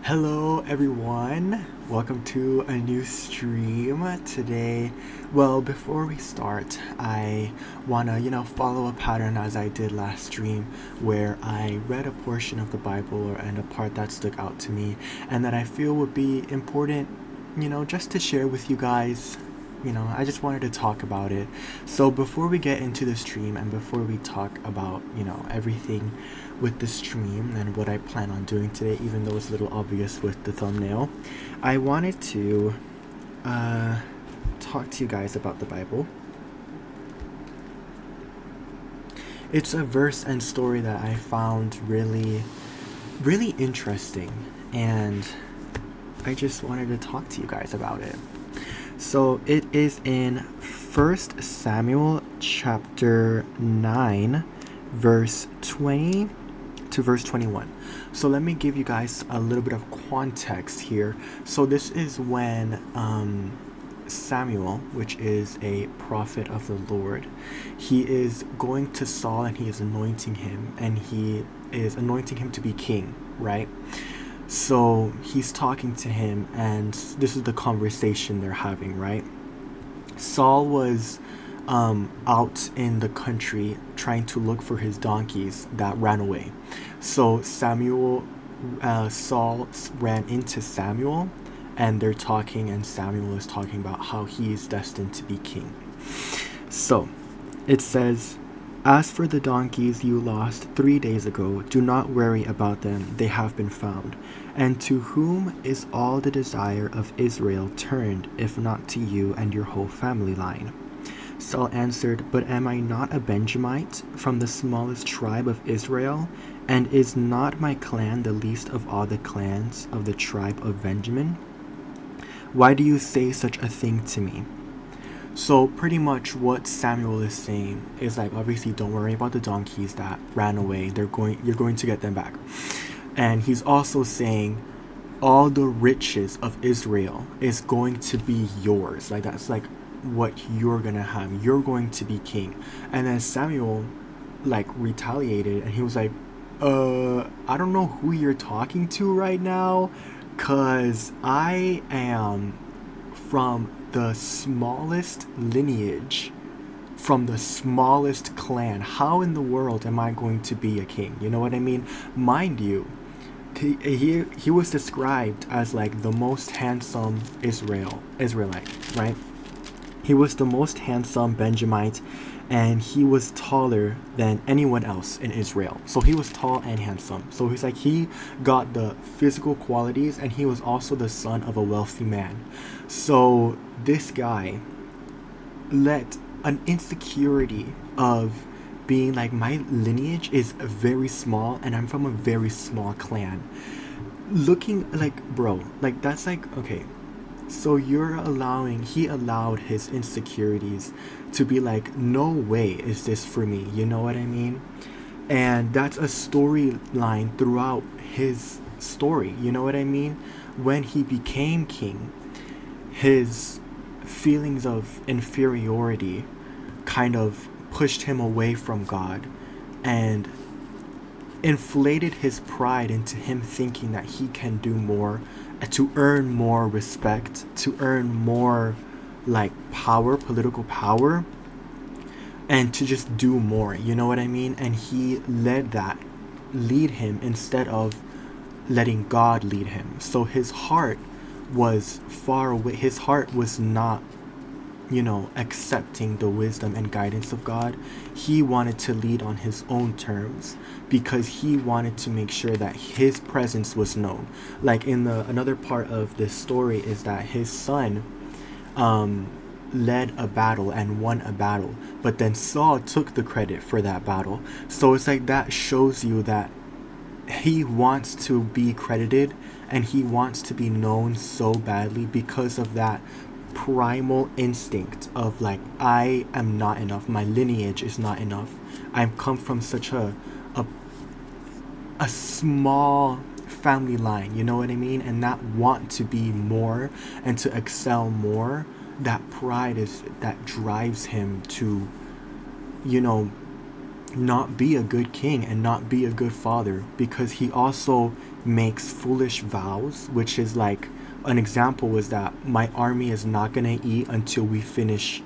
Hello, everyone. Welcome to a new stream today. Well, before we start, I want to, follow a pattern as I did last stream where I read a portion of the Bible and a part that stuck out to me and that I feel would be important, just to share with you guys. I just wanted to talk about it. So before we get into the stream and before we talk about, everything with the stream and what I plan on doing today, even though it's a little obvious with the thumbnail, I wanted to talk to you guys about the Bible. It's a verse and story that I found really, really interesting, and I just wanted to talk to you guys about it. So it is in 1 Samuel chapter 9, verse 20 to verse 21. So let me give you guys a little bit of context here. So this is when Samuel, which is a prophet of the Lord, he is going to Saul and he is anointing him, and he is anointing him to be king, right? So he's talking to him, and this is the conversation they're having, right? Saul was out in the country trying to look for his donkeys that ran away. So Saul ran into Samuel, and they're talking, and Samuel is talking about how he is destined to be king. So it says, "As for the donkeys you lost 3 days ago, do not worry about them, they have been found. And to whom is all the desire of Israel turned, if not to you and your whole family line?" Saul answered, "But am I not a Benjamite, from the smallest tribe of Israel? And is not my clan the least of all the clans of the tribe of Benjamin? Why do you say such a thing to me?" So pretty much what Samuel is saying is like, obviously don't worry about the donkeys that ran away. You're going to get them back. And he's also saying all the riches of Israel is going to be yours. Like that's like what you're going to have. You're going to be king. And then Samuel like retaliated, and he was like, I don't know who you're talking to right now, 'cause I am from the smallest lineage, from the smallest clan. How in the world am I going to be a king? You know what I mean? Mind you, he was described as like the most handsome Israelite, right? He was the most handsome Benjamite, and he was taller than anyone else in Israel. So he was tall and handsome. So he's like, he got the physical qualities, and he was also the son of a wealthy man. So this guy let an insecurity of being like, my lineage is very small and I'm from a very small clan, looking like, bro, like that's like, okay, so he allowed his insecurities to be like, no way is this for me, you know what I mean? And that's a storyline throughout his story, you know what I mean? When he became king, his feelings of inferiority kind of pushed him away from God and inflated his pride into him thinking that he can do more, to earn more respect, to earn more like power, political power, and to just do more, you know what I mean? And he lead him instead of letting God lead him. So his heart was far away. His heart was not, accepting the wisdom and guidance of God. He wanted to lead on his own terms because he wanted to make sure that his presence was known. Like in another part of this story is that his son led a battle and won a battle, but then Saul took the credit for that battle. So it's like that shows you that he wants to be credited and he wants to be known so badly because of that primal instinct of like, I am not enough, my lineage is not enough, I've come from such a small family line, you know what I mean? And not want to be more and to excel more. That pride is that drives him to not be a good king and not be a good father, because he also makes foolish vows, which is like, an example was that my army is not going to eat until we finish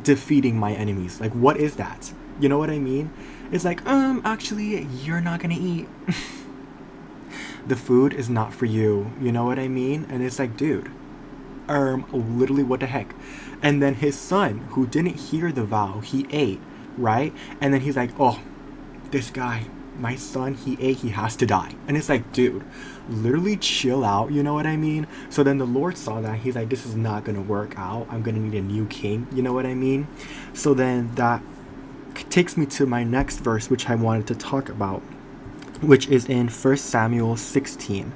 defeating my enemies. Like, what is that? You know what I mean? It's like, actually, you're not going to eat. The food is not for you. You know what I mean? And it's like, dude, literally, what the heck? And then his son, who didn't hear the vow, he ate, right? And then he's like, oh, this guy, my son, he ate, he has to die. And it's like, dude, literally chill out, you know what I mean? So then the Lord saw that. He's like, this is not going to work out. I'm going to need a new king, you know what I mean? So then that takes me to my next verse, which I wanted to talk about, which is in 1 Samuel 16,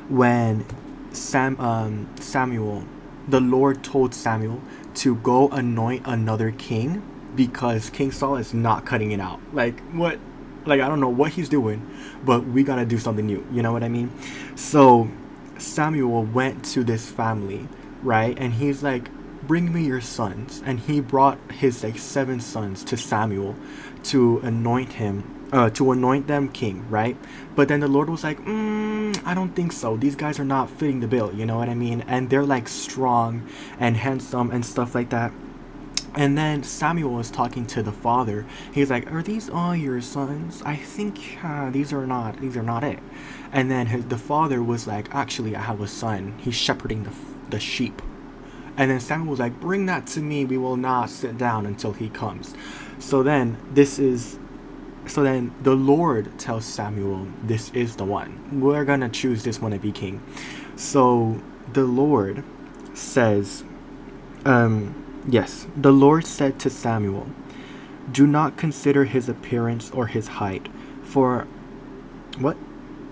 when Samuel, the Lord told Samuel to go anoint another king because King Saul is not cutting it out. Like, what? Like, I don't know what he's doing, but we gotta do something new. You know what I mean? So Samuel went to this family, right? And he's like, bring me your sons. And he brought his like 7 sons to Samuel to anoint them king, right? But then the Lord was like, I don't think so. These guys are not fitting the bill, you know what I mean? And they're like strong and handsome and stuff like that. And then Samuel was talking to the father. He's like, are these all your sons? I think these are not it. And then the father was like, actually, I have a son. He's shepherding the sheep. And then Samuel was like, bring that to me. We will not sit down until he comes. So then the Lord tells Samuel, this is the one. We're going to choose this one to be king. So the Lord says, yes, the Lord said to Samuel, do not consider his appearance or his height, for what?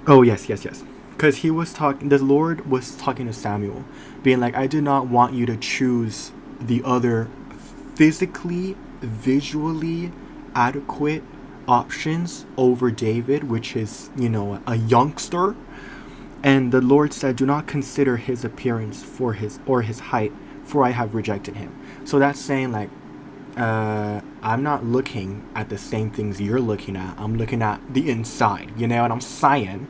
Oh, yes. Because the Lord was talking to Samuel, being like, I do not want you to choose the other physically, visually adequate options over David, which is, a youngster. And the Lord said, do not consider his appearance or his height, for I have rejected him. So that's saying like, I'm not looking at the same things you're looking at. I'm looking at the inside, you know what I'm saying?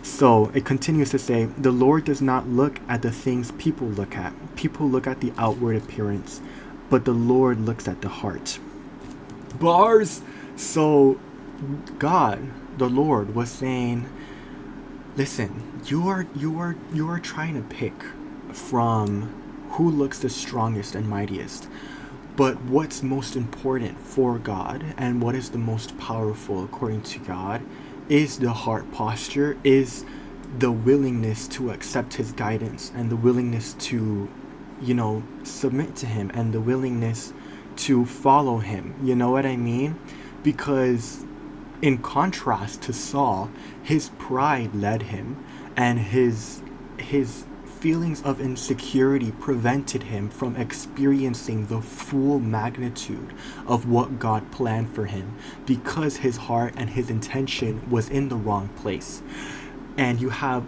So it continues to say, the Lord does not look at the things people look at. People look at the outward appearance, but the Lord looks at the heart. Bars! So God, the Lord, was saying, listen, you are trying to pick from who looks the strongest and mightiest. But what's most important for God and what is the most powerful according to God is the heart posture, is the willingness to accept his guidance and the willingness to, submit to him and the willingness to follow him. You know what I mean? Because in contrast to Saul, his pride led him, and his feelings of insecurity prevented him from experiencing the full magnitude of what God planned for him, because his heart and his intention was in the wrong place. And you have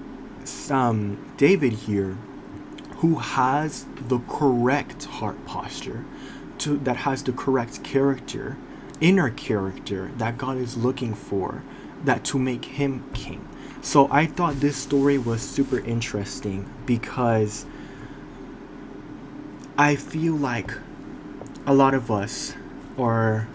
David here, who has the correct heart posture, that has the correct character, inner character that God is looking for, that to make him king. So I thought this story was super interesting because I feel like a lot of us, I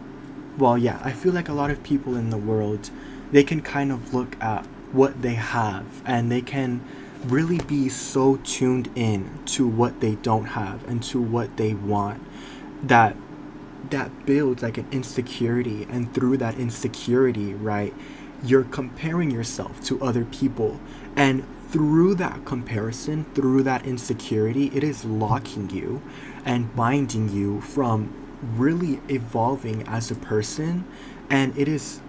feel like a lot of people in the world, they can kind of look at what they have and they can really be so tuned in to what they don't have and to what they want that builds like an insecurity, and through that insecurity, right, you're comparing yourself to other people, and through that comparison, through that insecurity, it is locking you and binding you from really evolving as a person, and it is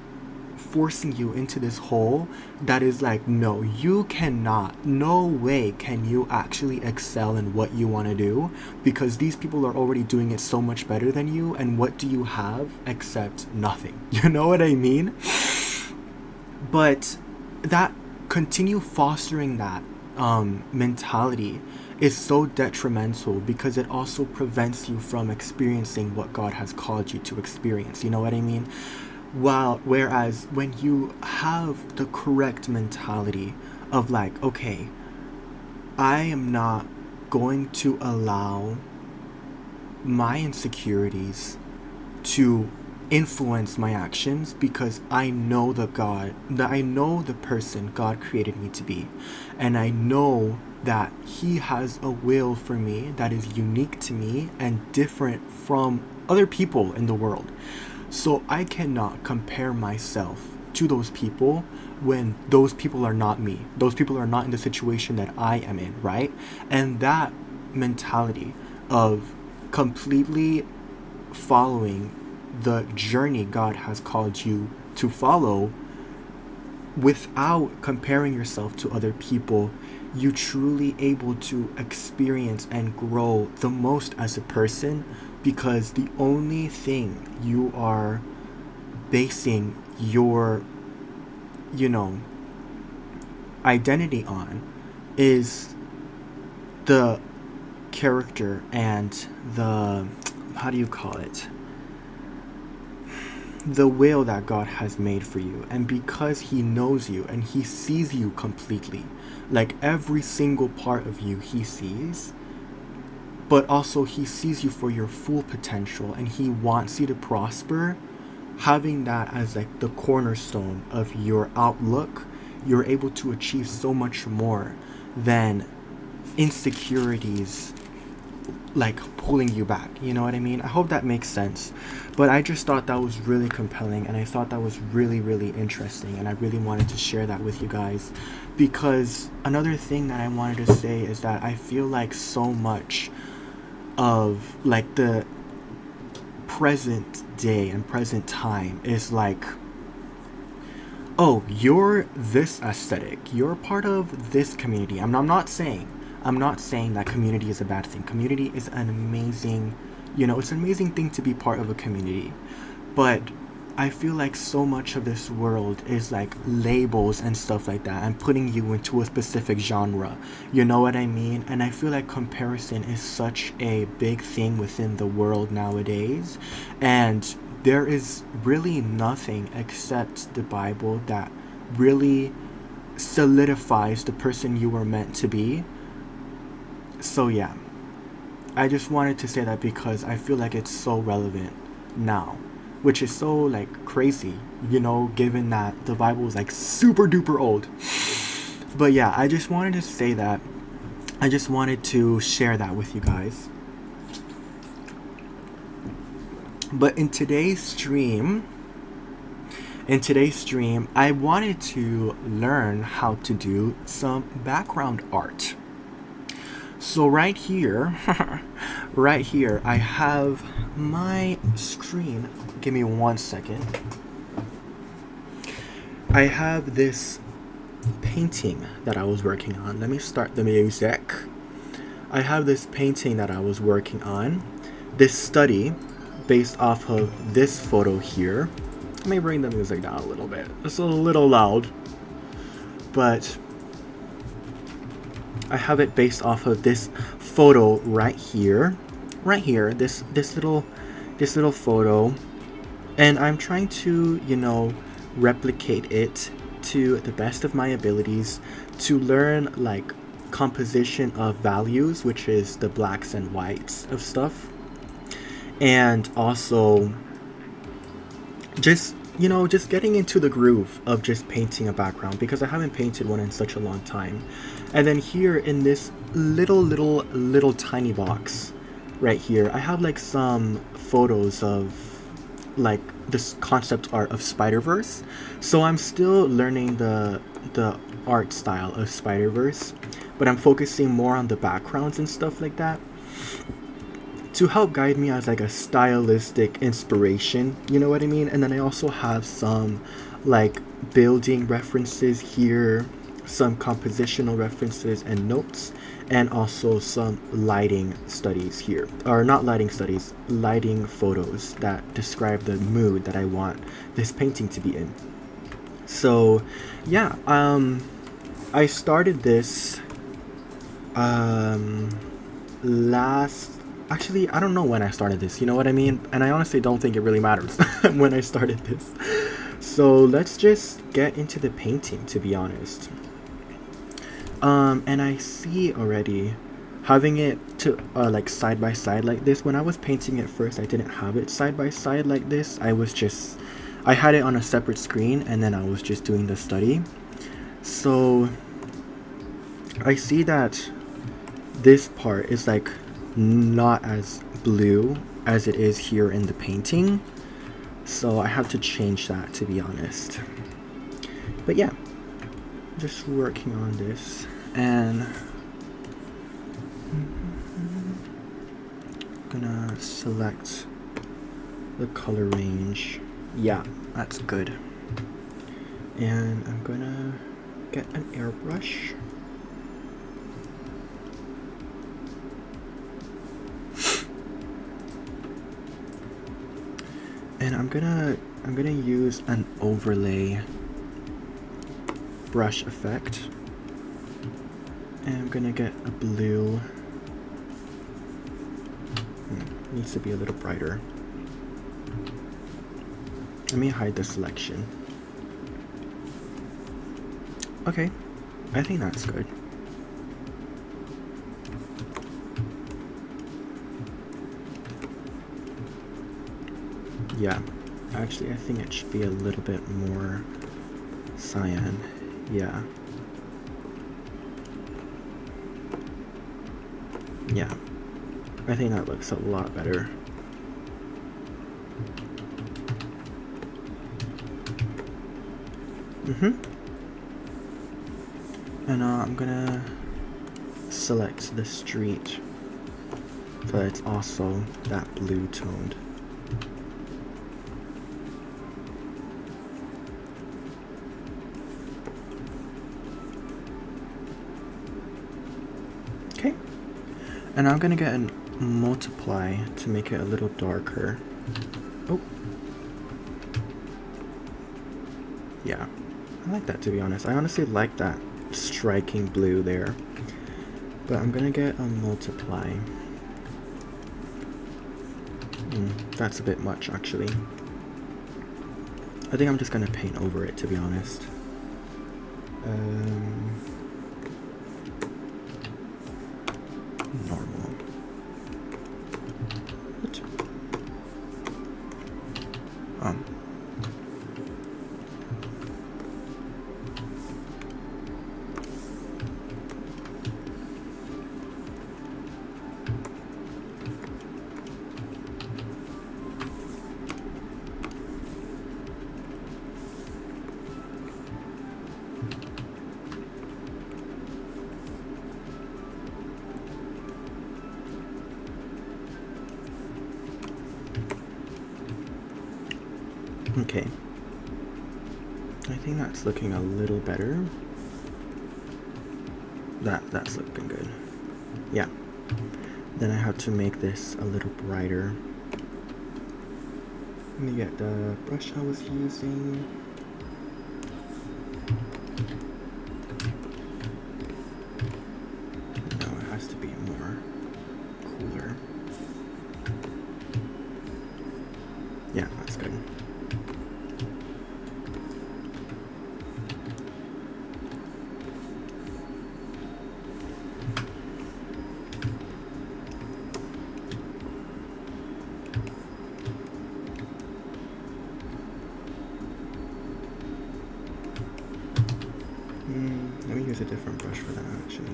forcing you into this hole that is like, no, you cannot, no way can you actually excel in what you want to do, because these people are already doing it so much better than you, and what do you have except nothing? You know what I mean? But that continue fostering that mentality is so detrimental, because it also prevents you from experiencing what God has called you to experience. You know what I mean? Whereas when you have the correct mentality of like, okay, I am not going to allow my insecurities to influence my actions, because I know I know the person God created me to be, and I know that He has a will for me that is unique to me and different from other people in the world. So I cannot compare myself to those people when those people are not me. Those people are not in the situation that I am in, right? And that mentality of completely following the journey God has called you to follow without comparing yourself to other people, you truly able to experience and grow the most as a person, because the only thing you are basing your, you know, identity on is the character and the, how do you call it, the will that God has made for you. And because He knows you and He sees you completely, like every single part of you He sees, but also He sees you for your full potential and He wants you to prosper, having that as like the cornerstone of your outlook, you're able to achieve so much more than insecurities like pulling you back. You know what I mean? I hope that makes sense. But I just thought that was really compelling, and I thought that was really, really interesting, and I really wanted to share that with you guys. Because another thing that I wanted to say is that I feel like so much of like the present day and present time is like, oh, you're this aesthetic, you're part of this community. I'm not saying that community is a bad thing. Community is an amazing, it's an amazing thing to be part of a community. But I feel like so much of this world is like labels and stuff like that, and putting you into a specific genre. You know what I mean? And I feel like comparison is such a big thing within the world nowadays. And there is really nothing except the Bible that really solidifies the person you were meant to be. So yeah, I just wanted to say that because I feel like it's so relevant now, which is so like crazy, given that the Bible is like super duper old. But yeah, I just wanted to say that. I just wanted to share that with you guys. But in today's stream, I wanted to learn how to do some background art. So right here, I have my screen. Give me 1 second. I have this painting that I was working on. Let me start the music. I have this painting that I was working on. This study based off of this photo here. Let me bring the music down a little bit. It's a little loud. But I have it based off of this photo right here, this little photo, and I'm trying to replicate it to the best of my abilities to learn like composition of values, which is the blacks and whites of stuff, and also just getting into the groove of just painting a background, because I haven't painted one in such a long time. And then here in this little tiny box right here, I have like some photos of like this concept art of Spider-Verse. So I'm still learning the art style of Spider-Verse, but I'm focusing more on the backgrounds and stuff like that to help guide me as like a stylistic inspiration, you know what I mean? And then I also have some like building references here, some compositional references and notes, and also some lighting studies here, or not lighting studies, lighting photos that describe the mood that I want this painting to be in. So yeah, I started this last Actually, I don't know when I started this, you know what I mean? And I honestly don't think it really matters when I started this. So let's just get into the painting, to be honest. And I see already having it to like side by side like this. When I was painting it first, I didn't have it side by side like this. I had it on a separate screen, and then I was just doing the study. So I see that this part is like not as blue as it is here in the painting. So I have to change that, to be honest. But yeah, just working on this, and gonna select the color range. Yeah, that's good. And I'm gonna get an airbrush. And I'm gonna use an overlay brush effect. And I'm gonna get a blue. Needs to be a little brighter. Let me hide the selection. Okay, I think that's good. Yeah, actually I think it should be a little bit more cyan. Yeah. Yeah, I think that looks a lot better. And I'm gonna select the street so it's also that blue toned. Okay, and I'm gonna get a multiply to make it a little darker. Oh, yeah, I like that, to be honest. I honestly like that striking blue there. But I'm gonna get a multiply. That's a bit much, actually. I think I'm just gonna paint over it, to be honest. Normal. What? Okay. I think that's looking a little better. That's looking good. Yeah. Then I have to make this a little brighter. Let me get the brush I was using. No, it has to be more cooler. Yeah, that's good. Let me use a different brush for that, actually.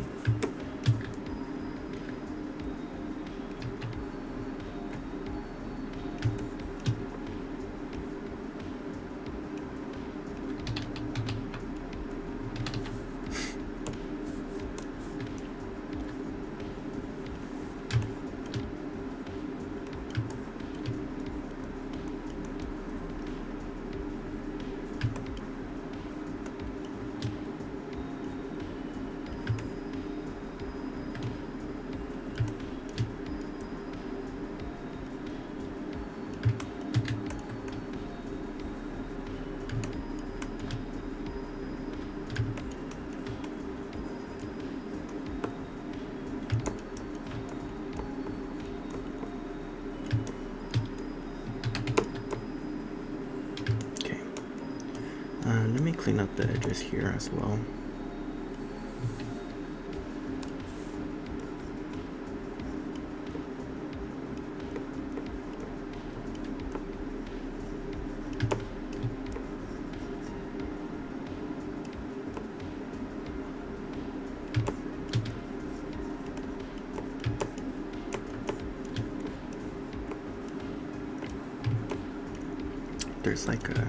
And let me clean up the edges here as well. There's like a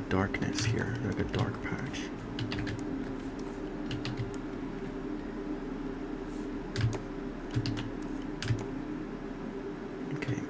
darkness here, like a dark patch. Okay.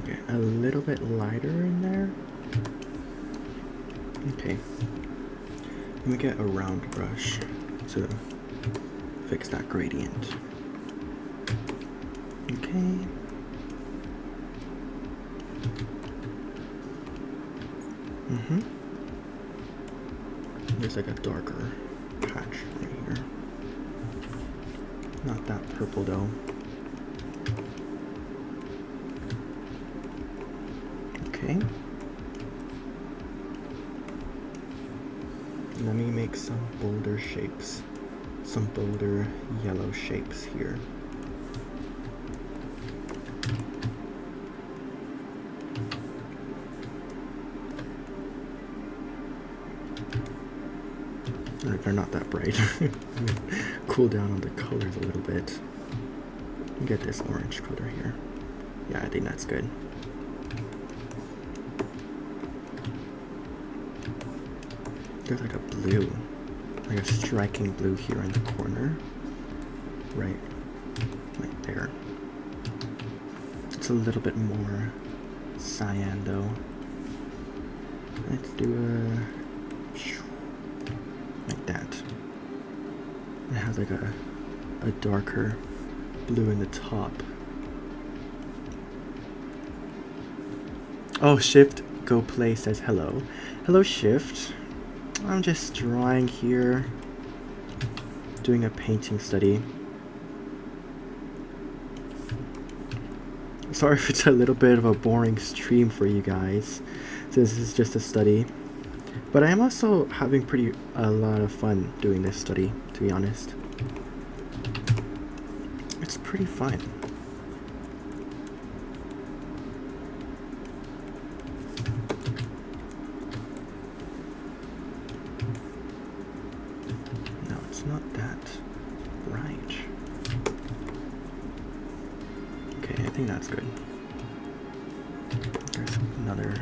Get a little bit lighter in there. Okay. Let me get a round brush to fix that gradient. Okay. There's like a darker patch right here. Not that purple though. Okay. Let me make some bolder shapes. Some bolder yellow shapes here. They're not that bright. Cool down on the colors a little bit. Get this orange color here. Yeah, I think that's good. There's like a blue, like a striking blue here in the corner. Right there. It's a little bit more cyan though. Let's do like that. It has like a darker blue in the top. Oh, Shift Go Play says hello. Hello, Shift. I'm just drawing here, doing a painting study. Sorry if it's a little bit of a boring stream for you guys, since this is just a study. But I am also having a lot of fun doing this study, to be honest. It's pretty fun. No, it's not that bright. Okay, I think that's good. There's another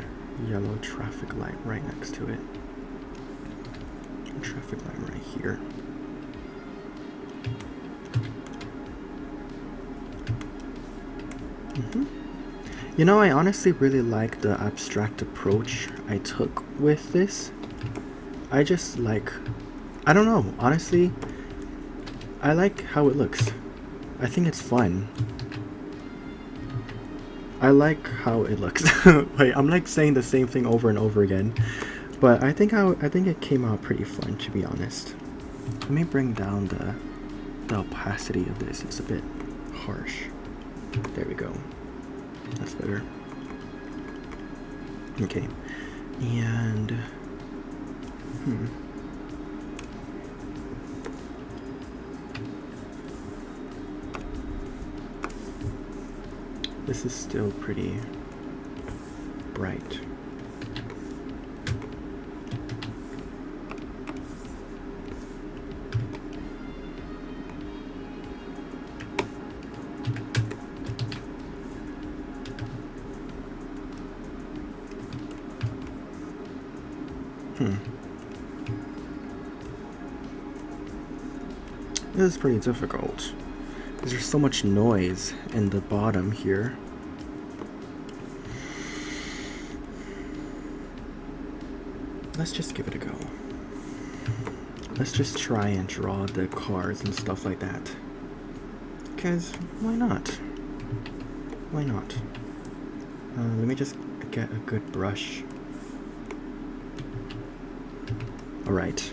yellow traffic light right next to it. Traffic light right here. You know, I honestly really like the abstract approach I took with this. I just like, I don't know, honestly, I like how it looks. I think it's fun. I like how it looks. Wait, I'm like saying the same thing over and over again. But I think it came out pretty fun, to be honest. Let me bring down the opacity of this. It's a bit harsh. There we go. That's better. Okay. And this is still pretty bright. This is pretty difficult because there's so much noise in the bottom here. let's just give it a go. Let's just try and draw the cars and stuff like that. Because why not? Why not? Let me just get a good brush. Alright.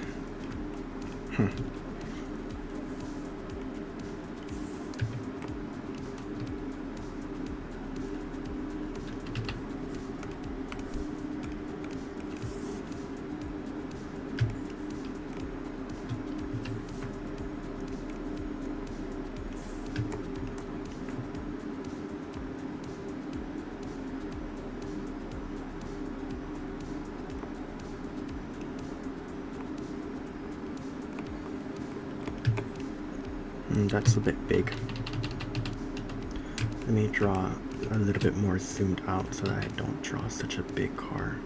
That's a bit big. Let me draw a little bit more zoomed out so that I don't draw such a big car.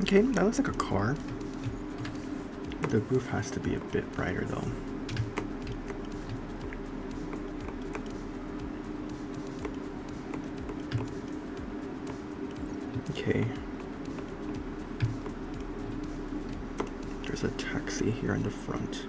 Okay, that looks like a car. The roof has to be a bit brighter though. Okay. There's a taxi here in the front.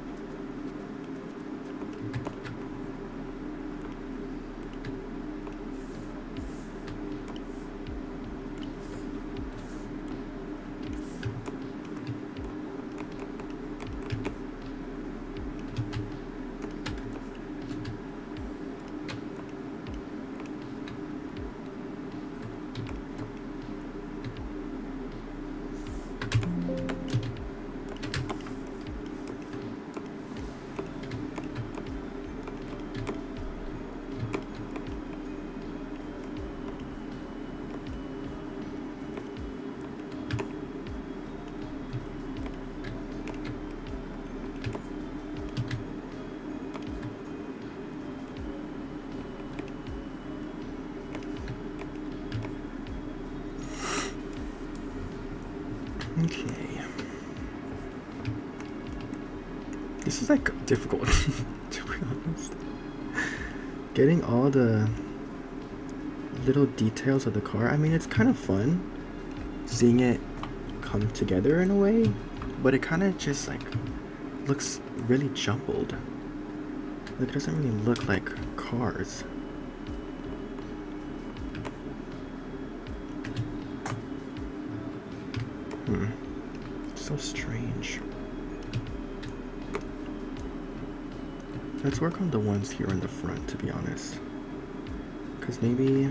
Okay. This is like difficult, to be honest. Getting all the little details of the car, I mean, it's kind of fun seeing it come together in a way, but it kind of just like looks really jumbled. Like, it doesn't really look like cars. So strange. Let's work on the ones here in the front, to be honest. Because maybe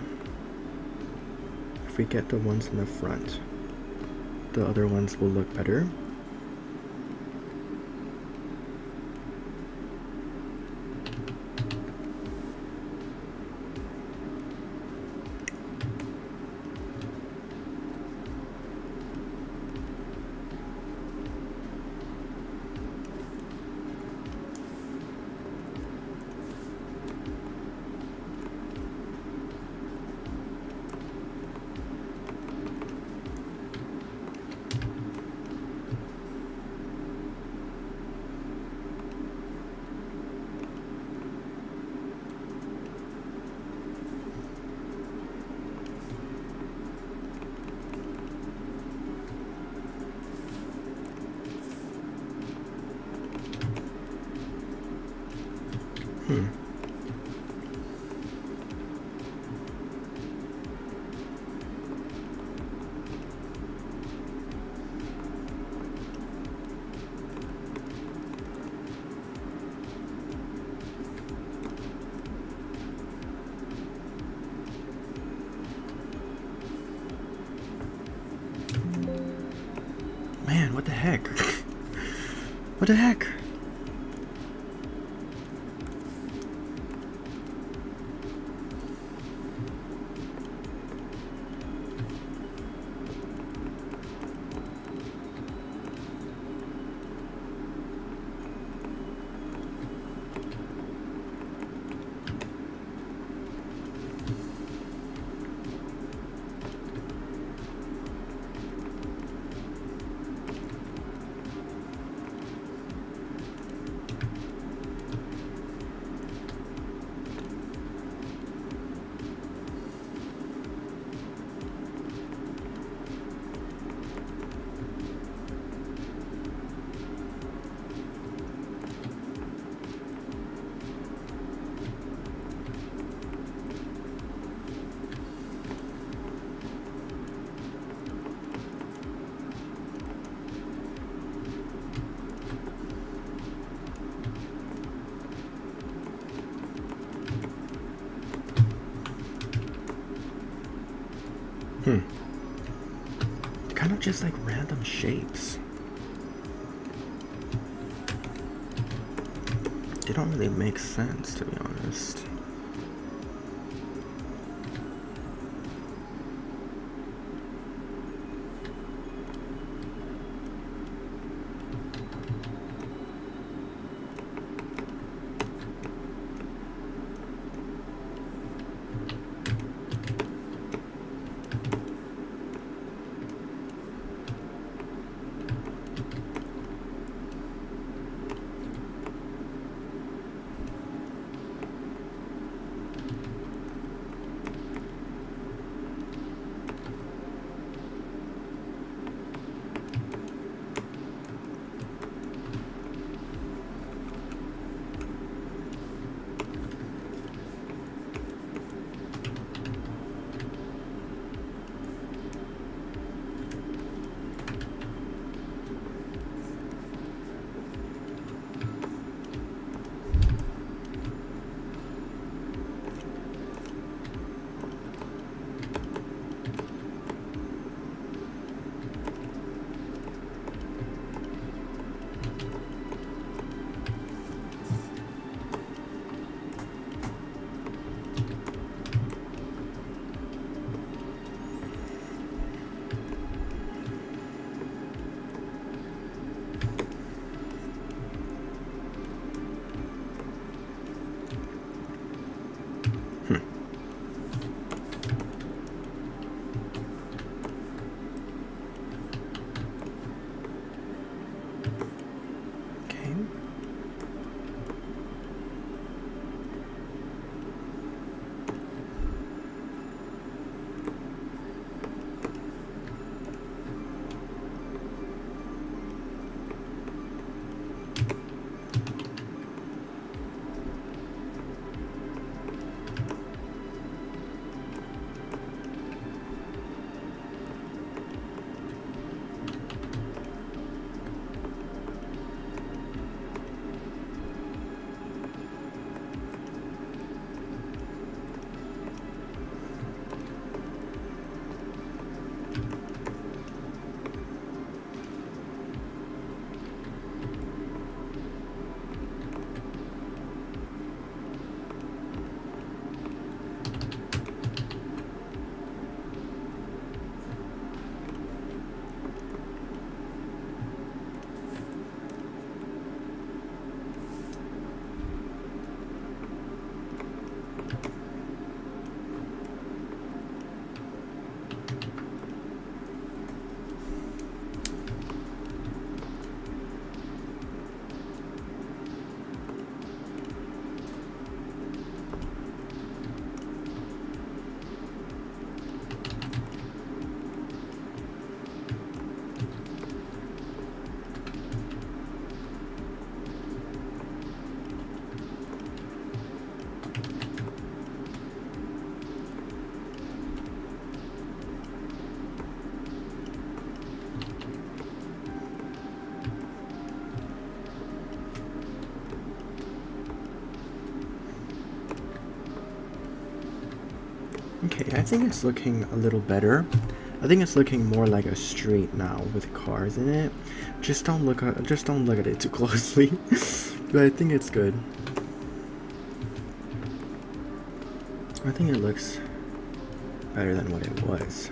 if we get the ones in the front, the other ones will look better. man, what the heck? What the heck? Kind of just like random shapes. They don't really make sense, to be honest. Okay, I think it's looking a little better. I think it's looking more like a street now with cars in it. Just don't look at it too closely. But I think it's good. I think it looks better than what it was.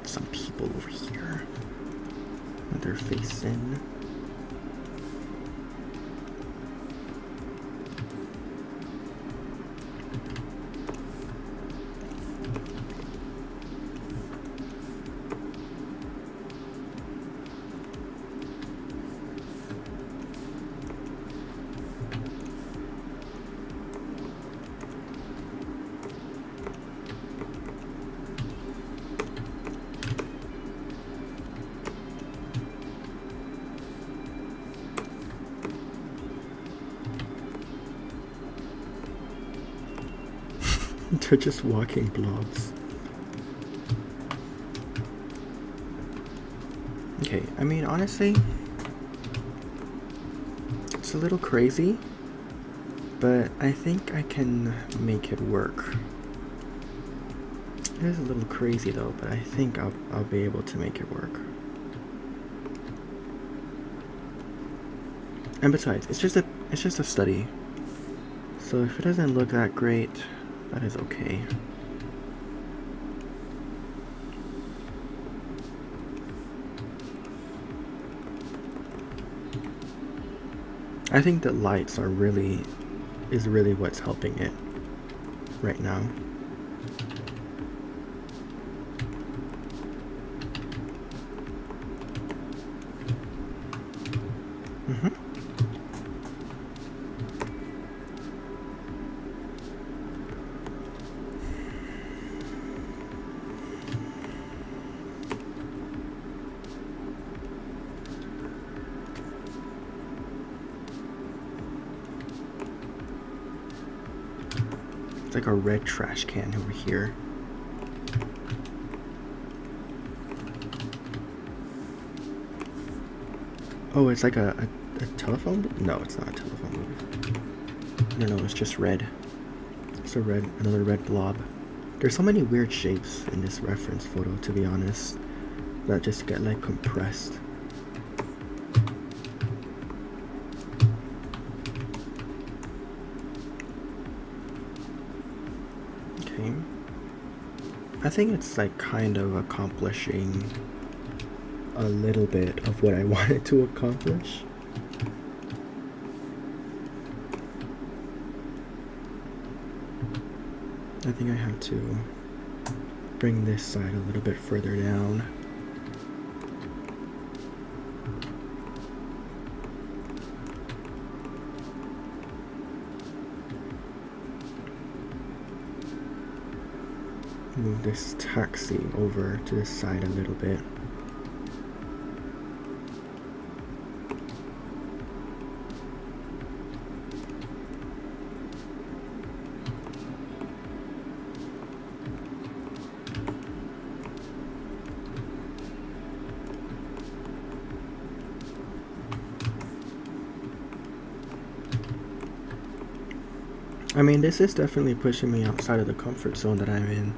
Some people over here with their face in. They're just walking blobs. Okay, I mean, honestly, it's a little crazy, but I think I can make it work. It is a little crazy though, but I think I'll be able to make it work. And besides, it's just a study. So if it doesn't look that great, that is okay. I think the lights is really what's helping it right now. It's like a red trash can over here. Oh, it's like a telephone booth? No, it's not a telephone booth. I don't know, it's just red. It's another red blob. There's so many weird shapes in this reference photo, to be honest, that just get like compressed. Okay. I think it's like kind of accomplishing a little bit of what I wanted to accomplish. I think I have to bring this side a little bit further down. Move this taxi over to the side a little bit. I mean, this is definitely pushing me outside of the comfort zone that I'm in.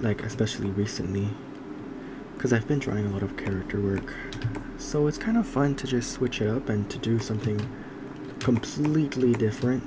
Like especially recently, because I've been drawing a lot of character work, so it's kind of fun to just switch it up and to do something completely different.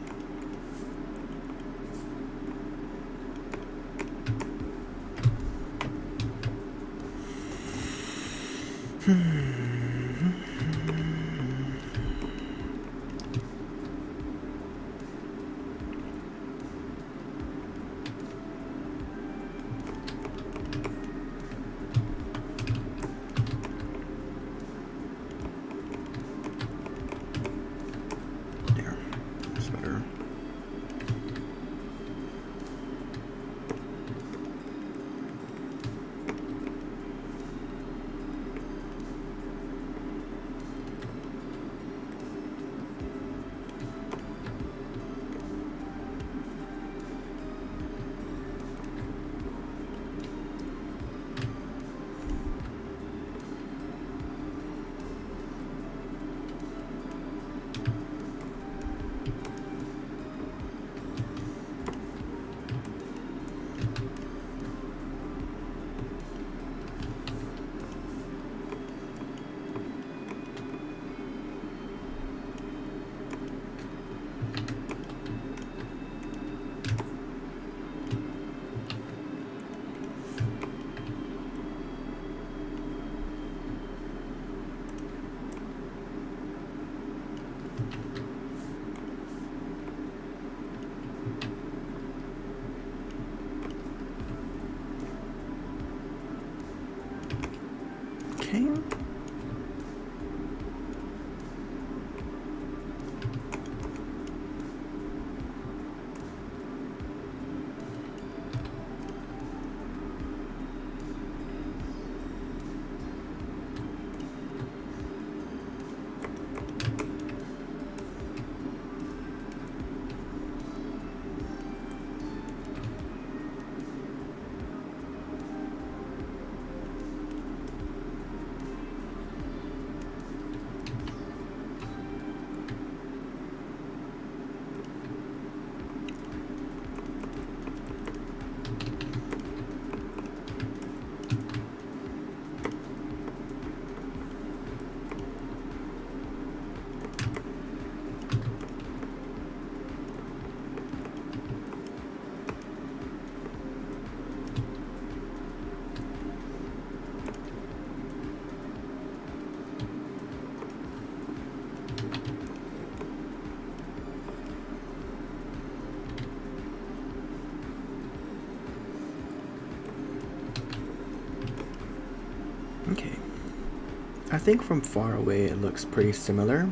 I think from far away it looks pretty similar,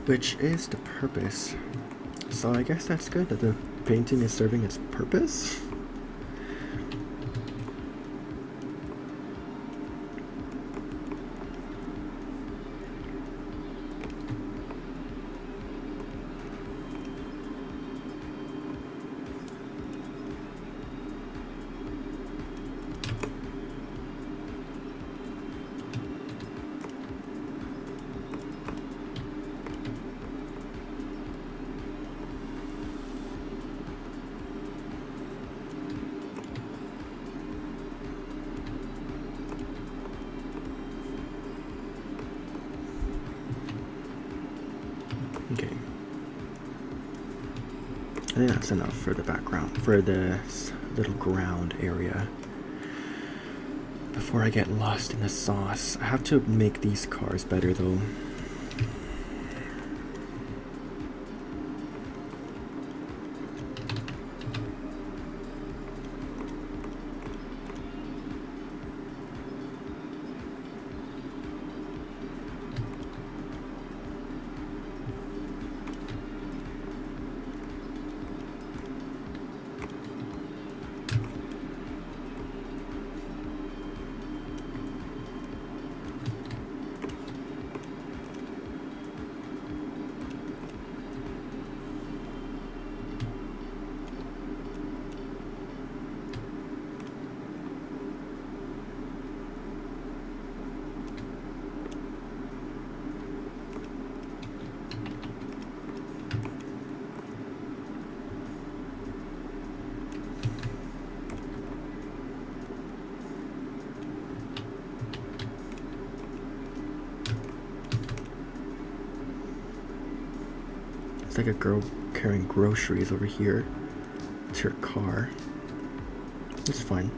which is the purpose. So I guess that's good that the painting is serving its purpose. Okay. I think that's enough for the background, for this little ground area. Before I get lost in the sauce, I have to make these cars better though. It's like a girl carrying groceries over here to her car. It's fun.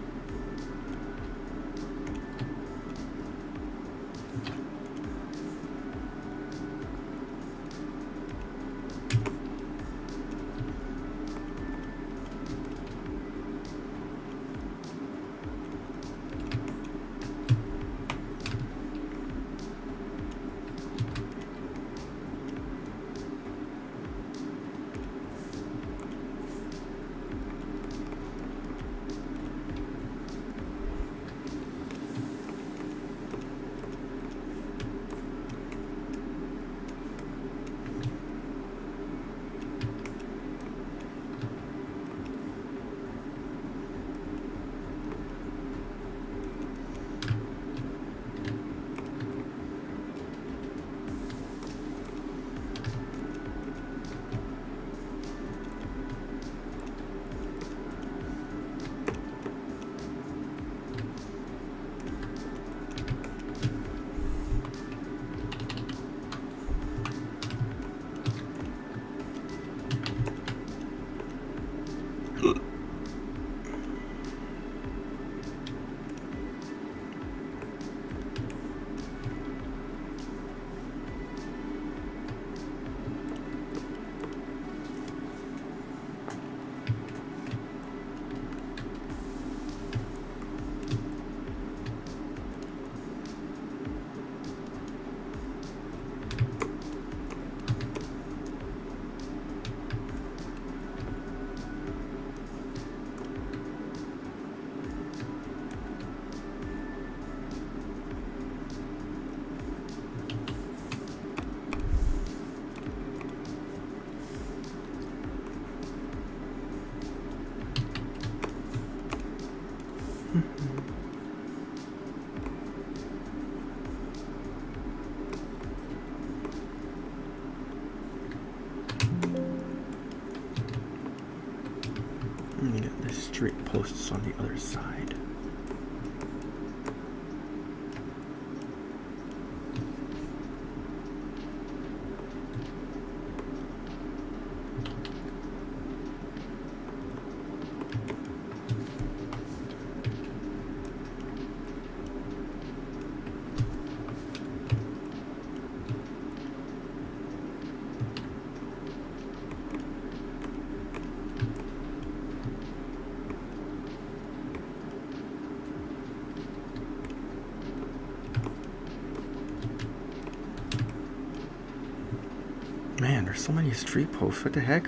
I'm gonna get the street posts on the other side. so many street posts. What the heck?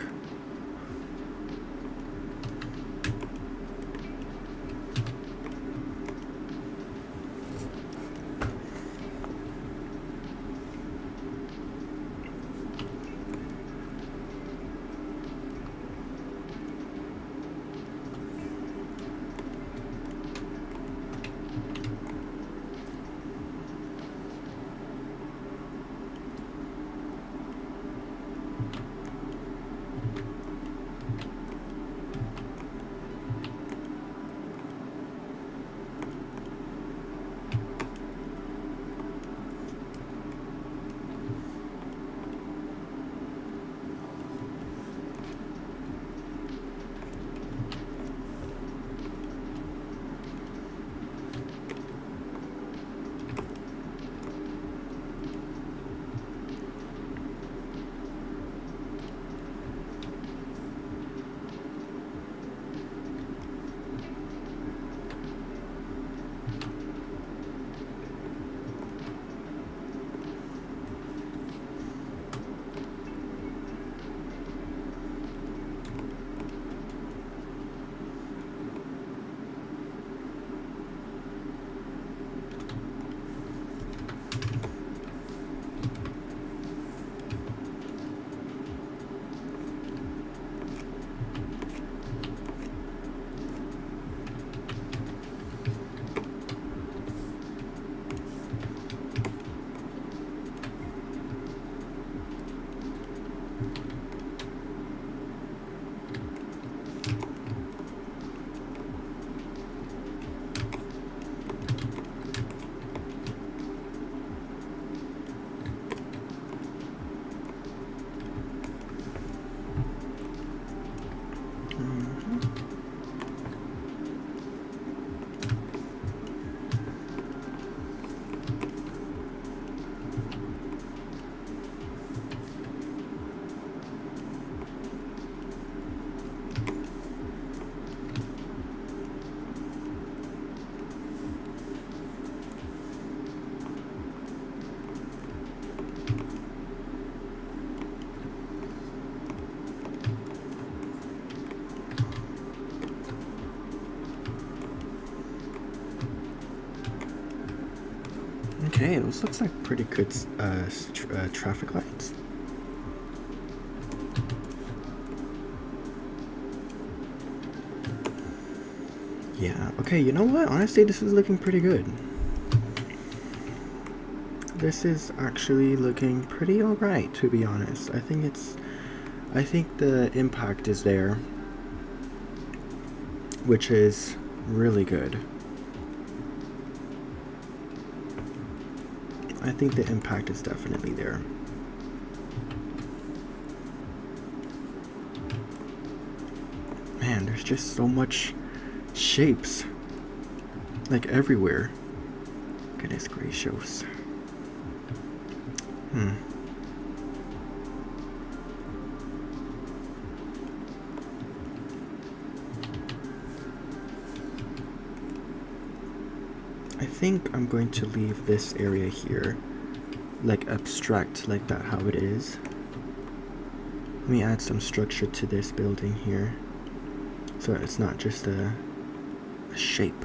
Okay, those looks like pretty good traffic lights. Yeah, okay, you know what? Honestly, this is looking pretty good. This is actually looking pretty alright, to be honest. I think the impact is there, which is really good. I think the impact is definitely there. Man, there's just so much shapes, like everywhere. Goodness gracious. I think I'm going to leave this area here like abstract, like that, how it is. Let me add some structure to this building here so it's not just a shape.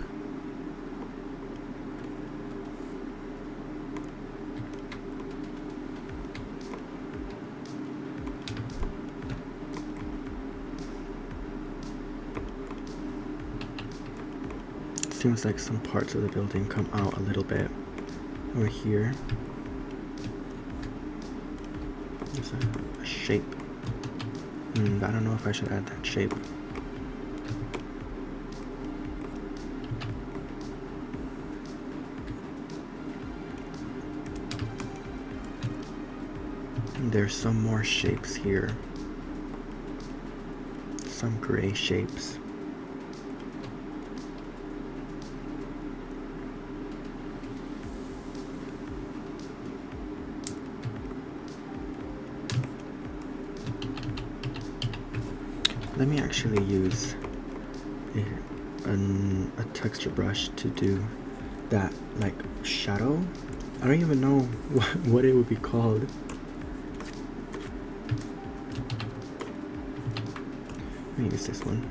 Seems like some parts of the building come out a little bit over here. There's a shape. I don't know if I should add that shape. And there's some more shapes here. Some gray shapes. Let me actually use a texture brush to do that, like, shadow. I don't even know what it would be called. me use this one.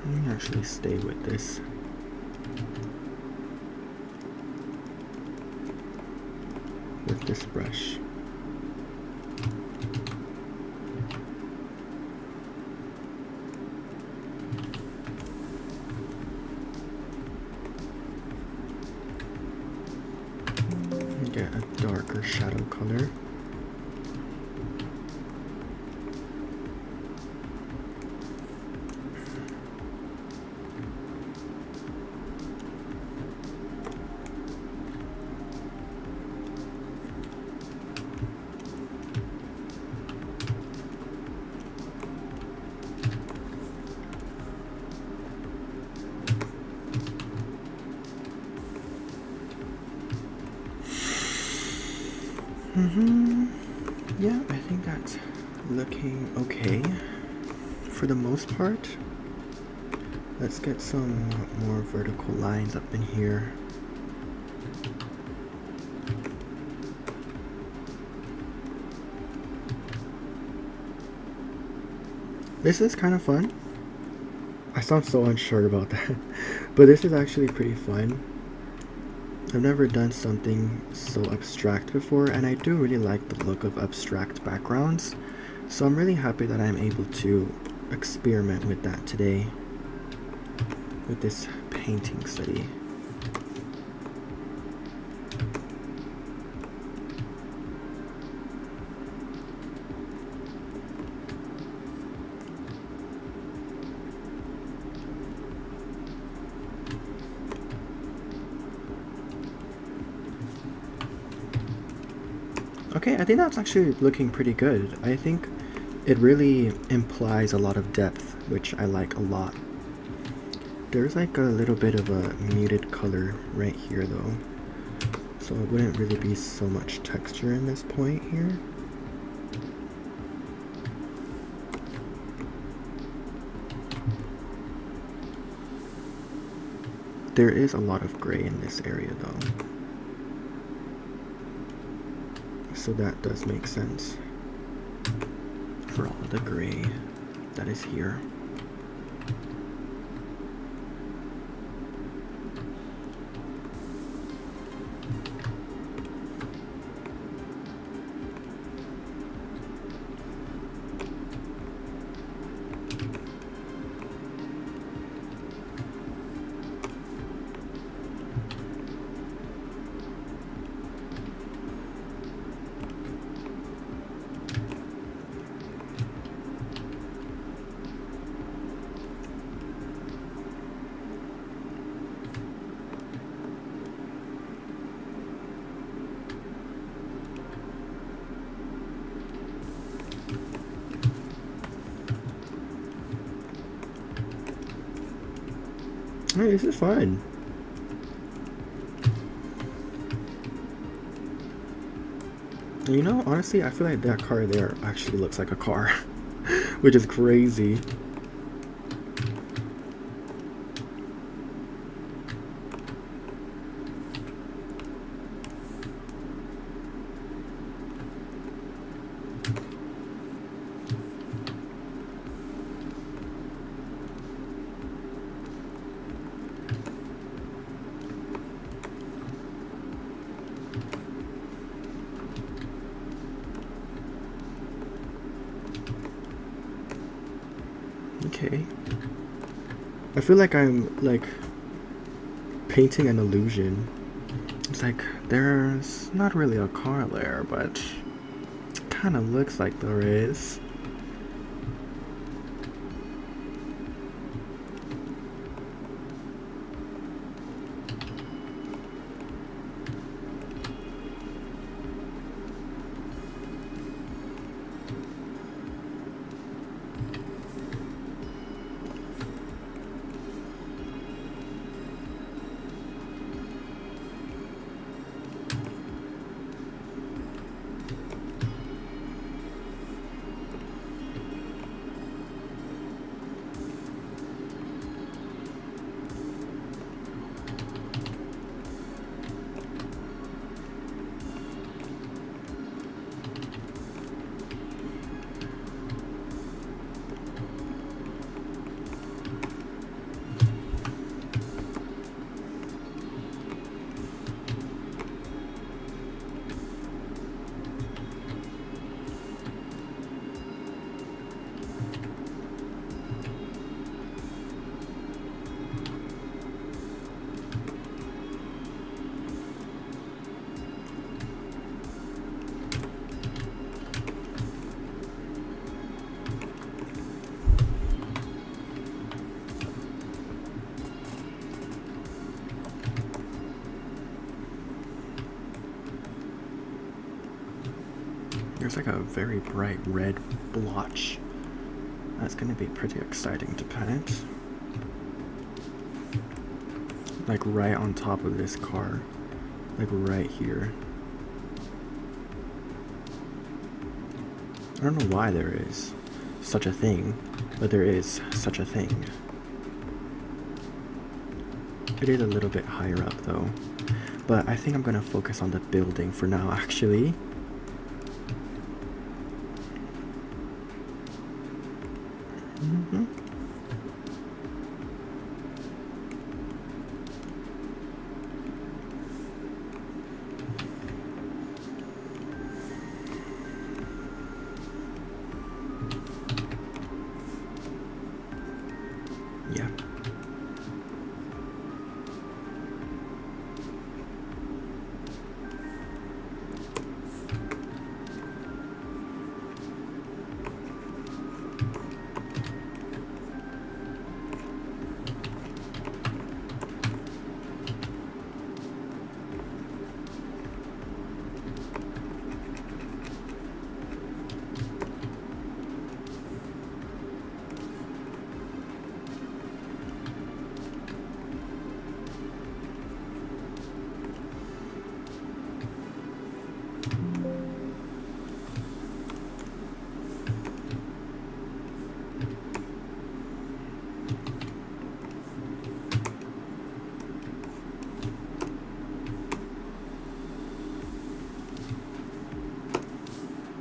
Let me actually stay with this. With this brush. Get a darker shadow color. Yeah, I think that's looking okay for the most part. Let's get some more vertical lines up in here. This is kind of fun. I sound so unsure about that, but this is actually pretty fun. I've never done something so abstract before, and I do really like the look of abstract backgrounds, so I'm really happy that I'm able to experiment with that today with this painting study. Okay, I think that's actually looking pretty good. I think it really implies a lot of depth, which I like a lot. There's like a little bit of a muted color right here though, so it wouldn't really be so much texture in this point here. There is a lot of gray in this area though, so that does make sense for all of the gray that is here. Hey, this is fun. You know, honestly, I feel like that car there actually looks like a car, which is crazy. Okay. I feel like I'm like painting an illusion. It's like there's not really a car there, but it kind of looks like there is. There's like a very bright red blotch. That's gonna be pretty exciting to paint. Like right on top of this car. Like right here. I don't know why there is such a thing, but there is such a thing. It is a little bit higher up though. But I think I'm gonna focus on the building for now actually. Yeah.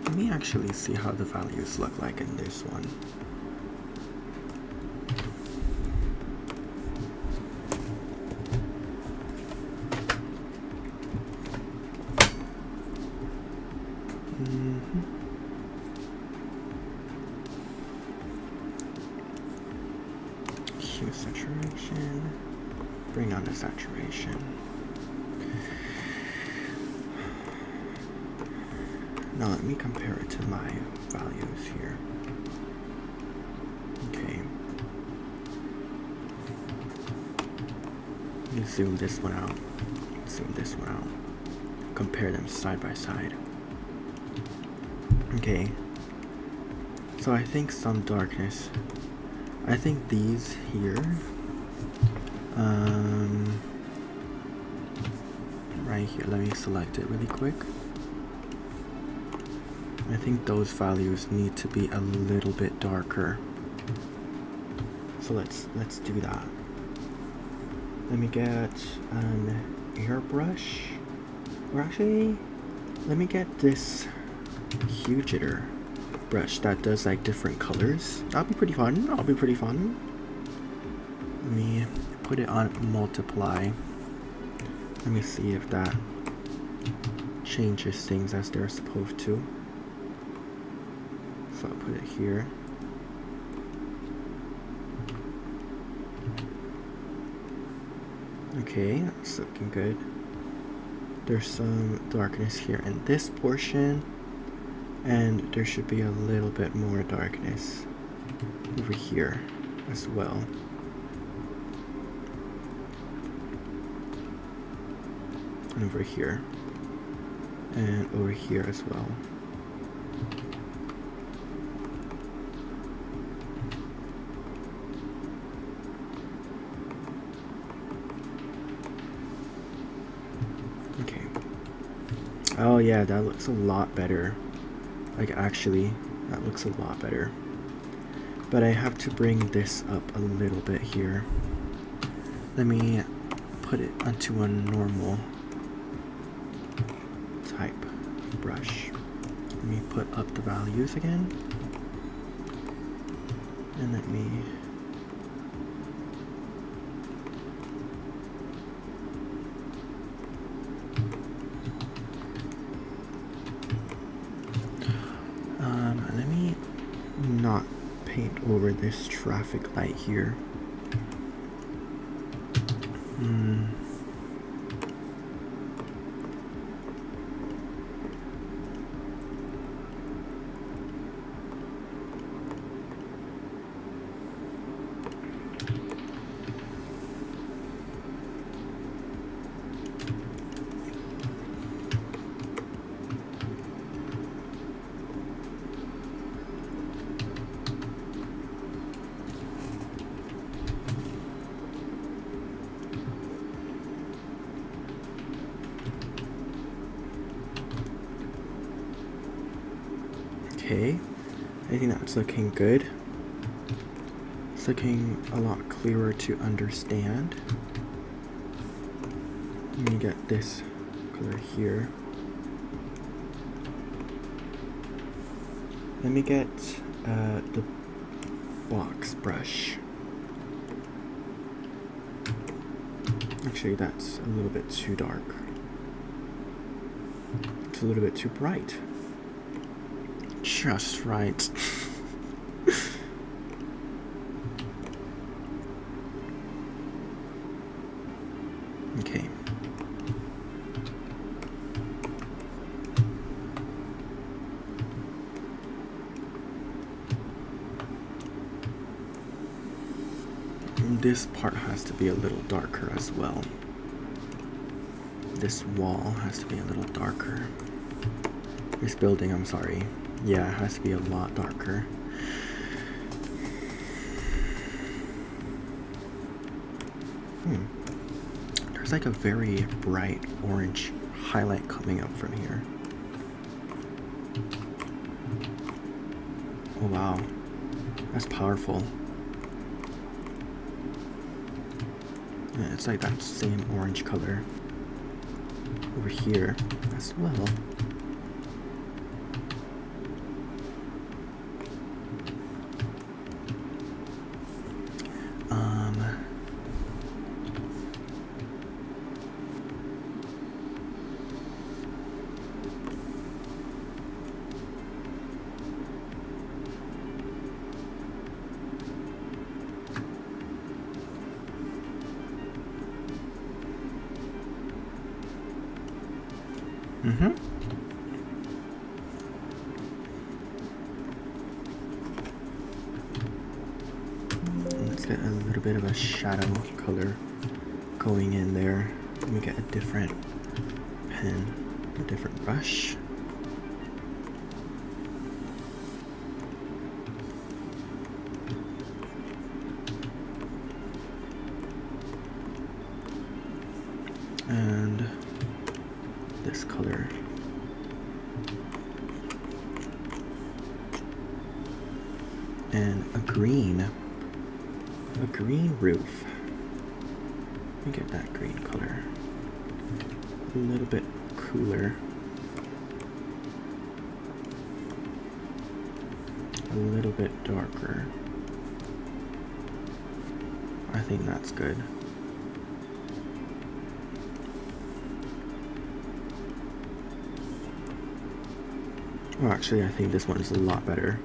Let me actually see how the values look like in this one. Hue saturation. Bring on the saturation. Now let me compare it to my values here. Okay. Let me zoom this one out. Zoom this one out. Compare them side by side. Okay. So I think some darkness. I think these here. Right here. Let me select it really quick. I think those values need to be a little bit darker. So let's do that. Let me get an airbrush. Or actually, let me get this hue jitter brush that does like different colors. That'll be pretty fun. That'll be pretty fun. Let me put it on multiply. Let me see if that changes things as they're supposed to. So I'll put it here. Okay, that's looking good. There's some darkness here in this portion, and there should be a little bit more darkness over here as well. And over here, and over here as well. Okay. Oh yeah, that looks a lot better. Like actually, that looks a lot better. But I have to bring this up a little bit here. Let me put it onto a normal type brush. Let me put up the values again. And let me not paint over this traffic light here. Okay, I think that's looking good. It's looking a lot clearer to understand. Let me get this color here. Let me get the box brush. Actually, that's a little bit too dark. It's a little bit too bright. Just right. Okay. This part has to be a little darker as well. This wall has to be a little darker. This building, I'm sorry. Yeah, it has to be a lot darker. There's like a very bright orange highlight coming up from here. Oh wow, that's powerful. Yeah, it's like that same orange color over here as well. Let's get a little bit of a shadow color going in there. Let me get a different pen, a different brush. And this color. And a green roof. Let me get that green color. A little bit cooler. A little bit darker. I think that's good. Oh, actually, I think this one is a lot better.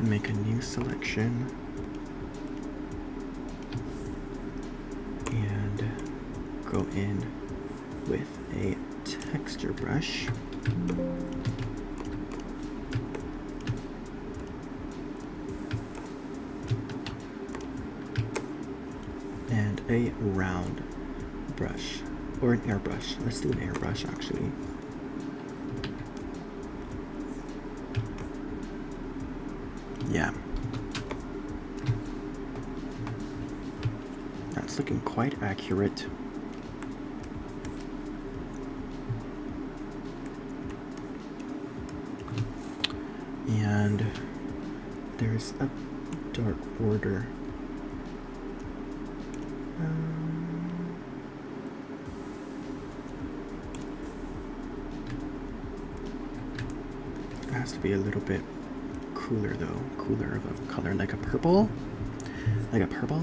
Make a new selection. And go in with a texture brush. And a round brush, or an airbrush. Let's do an airbrush actually. Yeah. That's looking quite accurate. And there's a dark border. It has to be a little bit cooler though, cooler of a color, like a purple, like a purple.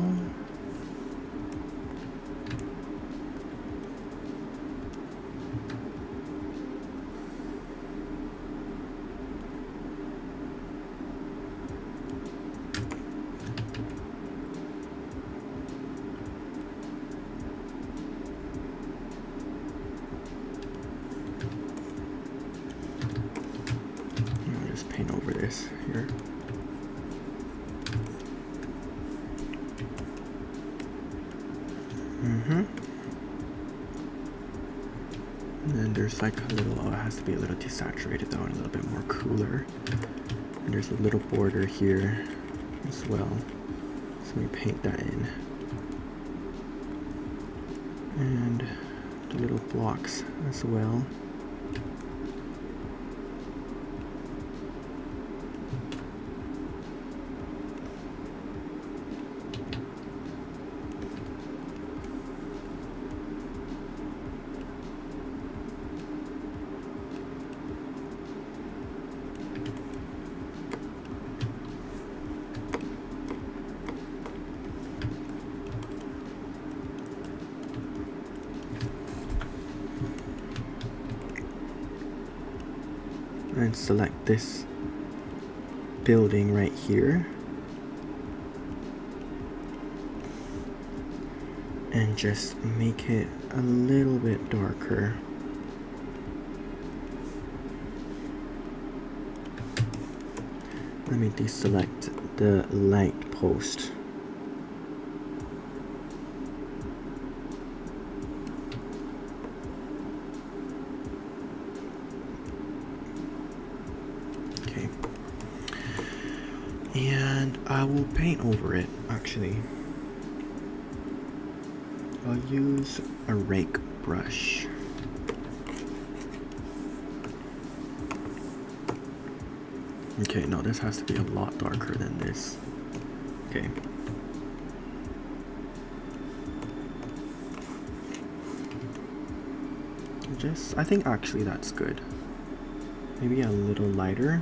I'll just paint over this here. And then there's like a little, oh, it has to be a little desaturated though, and a little bit more cooler. And there's a little border here as well. So let me paint that in. And the little blocks as well. And select this building right here and just make it a little bit darker. Let me deselect the light post. And I will paint over it, actually. I'll use a rake brush. Okay, no, this has to be a lot darker than this. Okay. I think actually that's good. Maybe a little lighter.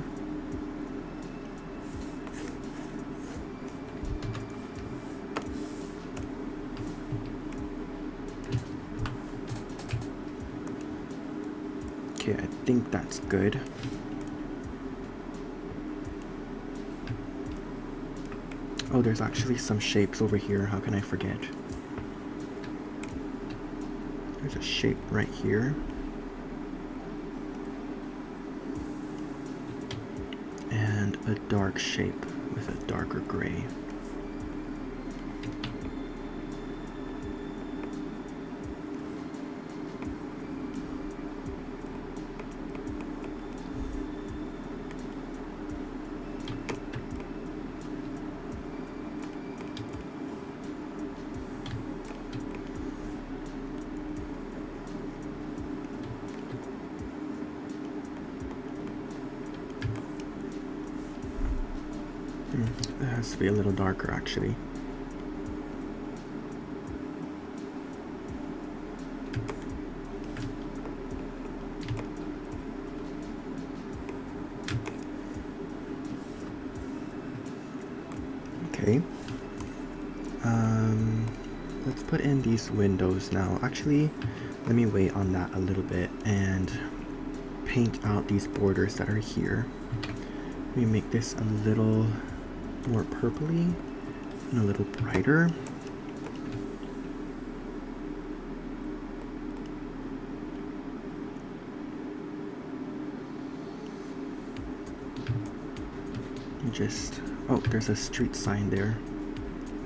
Okay, I think that's good. Oh, there's actually some shapes over here. How can I forget? There's a shape right here. And a dark shape with a darker gray. It has to be a little darker, actually. Okay. Let's put in these windows now. Actually, let me wait on that a little bit and paint out these borders that are here. Let me make this a little more purpley and a little brighter. Oh, there's a street sign there.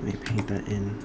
Let me paint that in.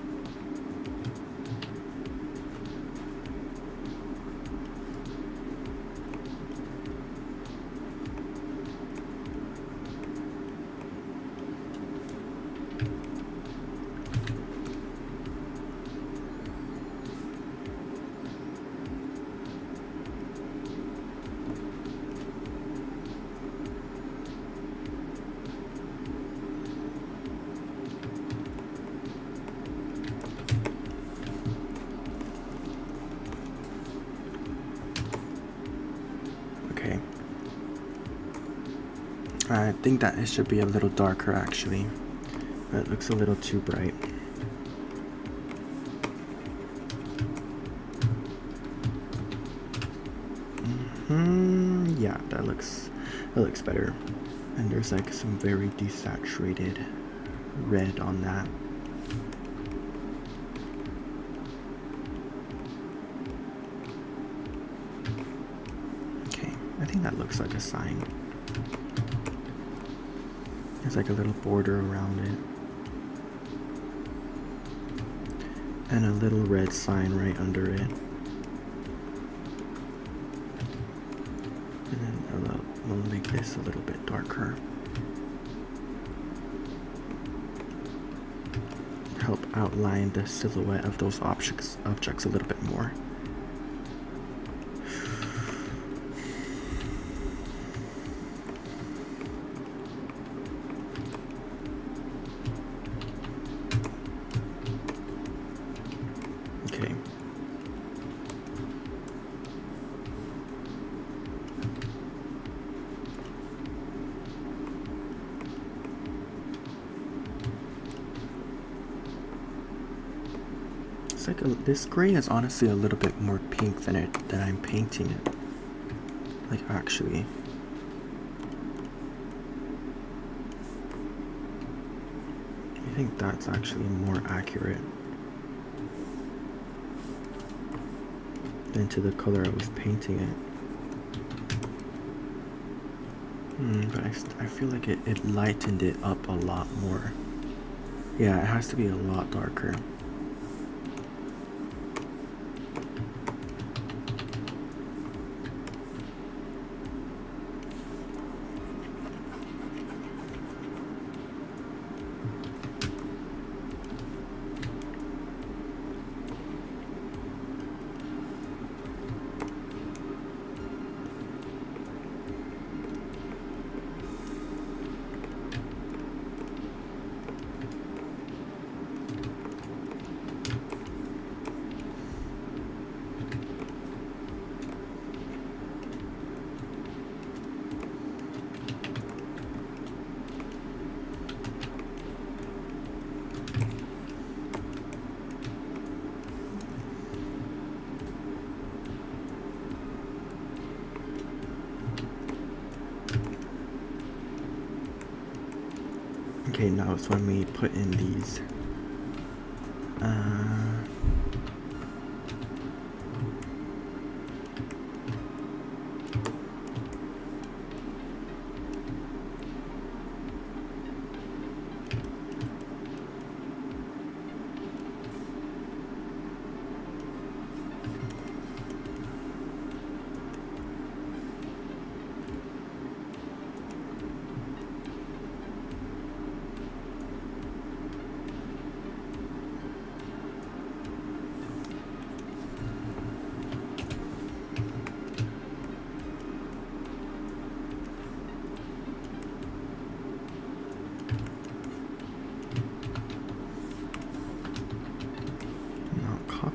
Okay. I think that it should be a little darker, actually. It looks a little too bright. Yeah, that looks better. And there's like some very desaturated red on that. Okay, I think that looks like a sign. There's like a little border around it. And a little red sign right under it. And then we'll make this a little bit darker. help outline the silhouette of those objects a little bit more. Okay. It's like this gray is honestly a little bit more pink than I'm painting it. Like actually. I think that's actually more accurate than to the color I was painting it. But I feel like it lightened it up a lot more. Yeah, it has to be a lot darker. Okay, now it's when we put in these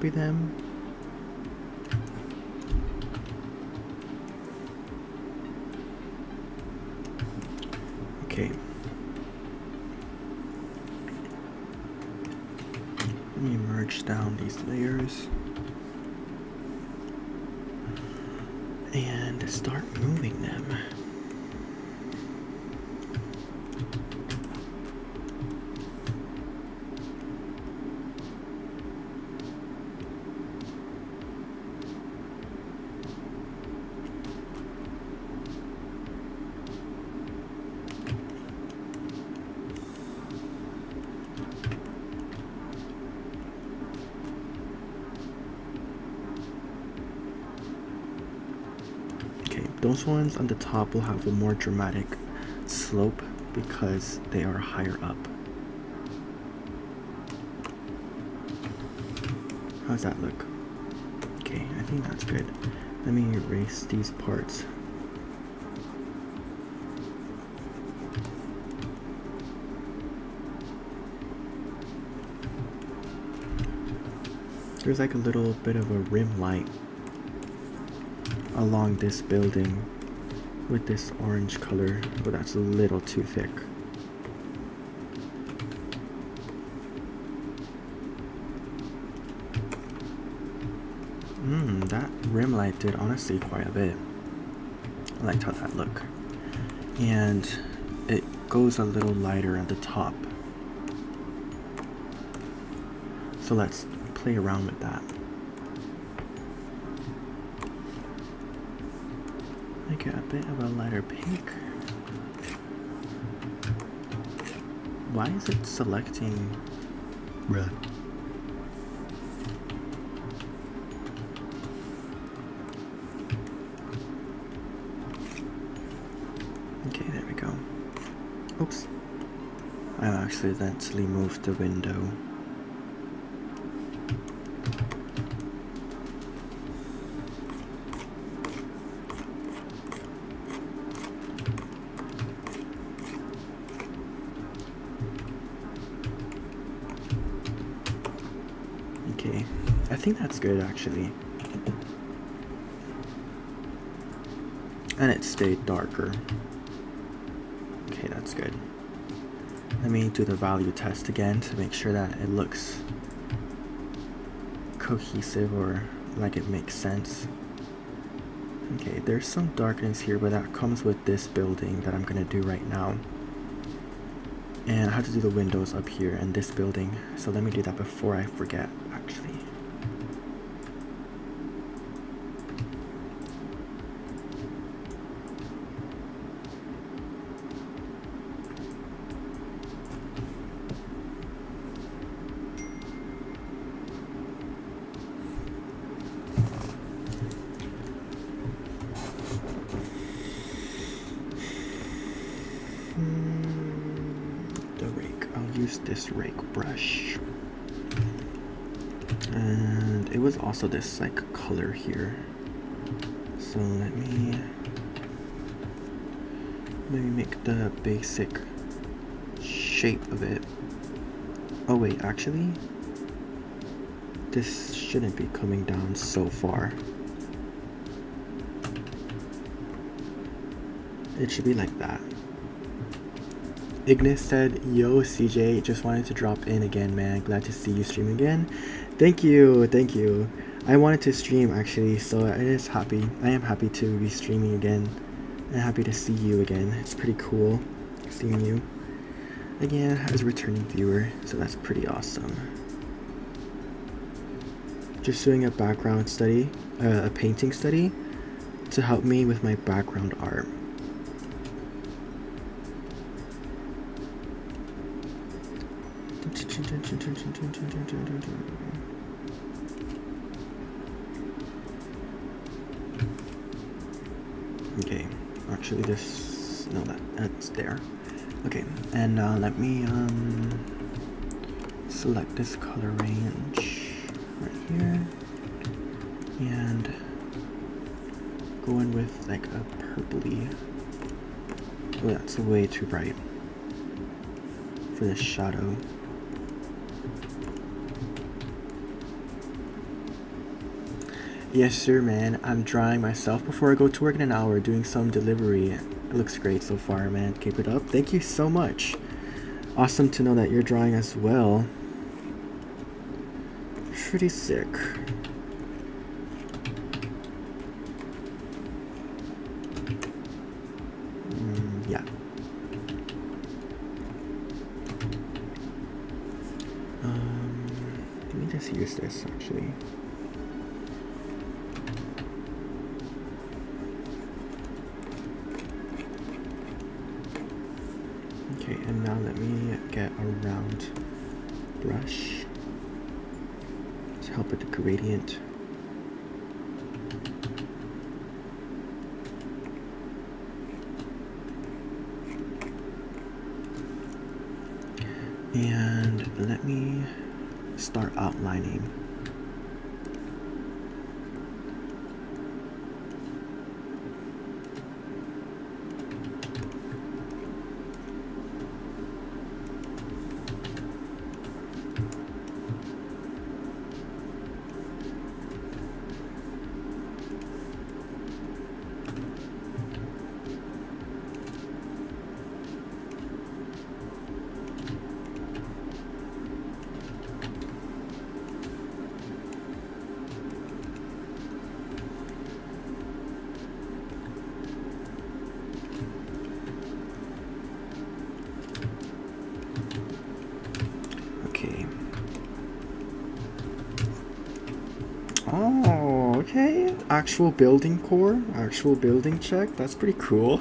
copy them. Okay. Let me merge down these layers and start moving them. Those ones on the top will have a more dramatic slope because they are higher up. How's that look? Okay, I think that's good. Let me erase these parts. There's like a little bit of a rim light along this building with this orange color, but that's a little too thick. That rim light did honestly quite a bit. I liked how that looked. And it goes a little lighter at the top. So let's play around with that. Make it a bit of a lighter pink. Why is it selecting red? Okay, there we go. Oops. I accidentally moved the window. think that's good actually. And it stayed darker. Okay, that's good. Let me do the value test again to make sure that it looks cohesive or like it makes sense. Okay, there's some darkness here, but that comes with this building that I'm gonna do right now. And I have to do the windows up here and this building, so let me do that before I forget actually. Use this rake brush, and it was also this like color here, so let me maybe make the basic shape of it. Oh wait, actually this shouldn't be coming down so far. It should be like that. Ignis said, yo CJ, just wanted to drop in again, man. Glad to see you stream again. Thank you, thank you. I wanted to stream actually, so I am happy to be streaming again. And happy to see you again. It's pretty cool seeing you again as a returning viewer, so that's pretty awesome. Just doing a background study, a painting study to help me with my background art. Okay, actually that's there. Okay, and let me select this color range right here and go in with like a purpley. Oh, that's way too bright for this shadow. Yes, sir, man. I'm drawing myself before I go to work in an hour, doing some delivery. It looks great so far, man. Keep it up. Thank you so much. Awesome to know that you're drawing as well. Pretty sick. Yeah. Let me just use this actually. Okay, and now let me get a round brush to help with the gradient. And let me start outlining. Oh, okay. Actual building core, actual building check. That's pretty cool.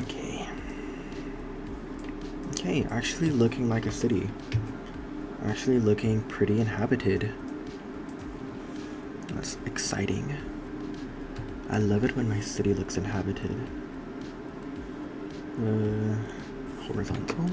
Okay. Okay, actually looking like a city. Actually looking pretty inhabited. That's exciting. I love it when my city looks inhabited. Horizontal.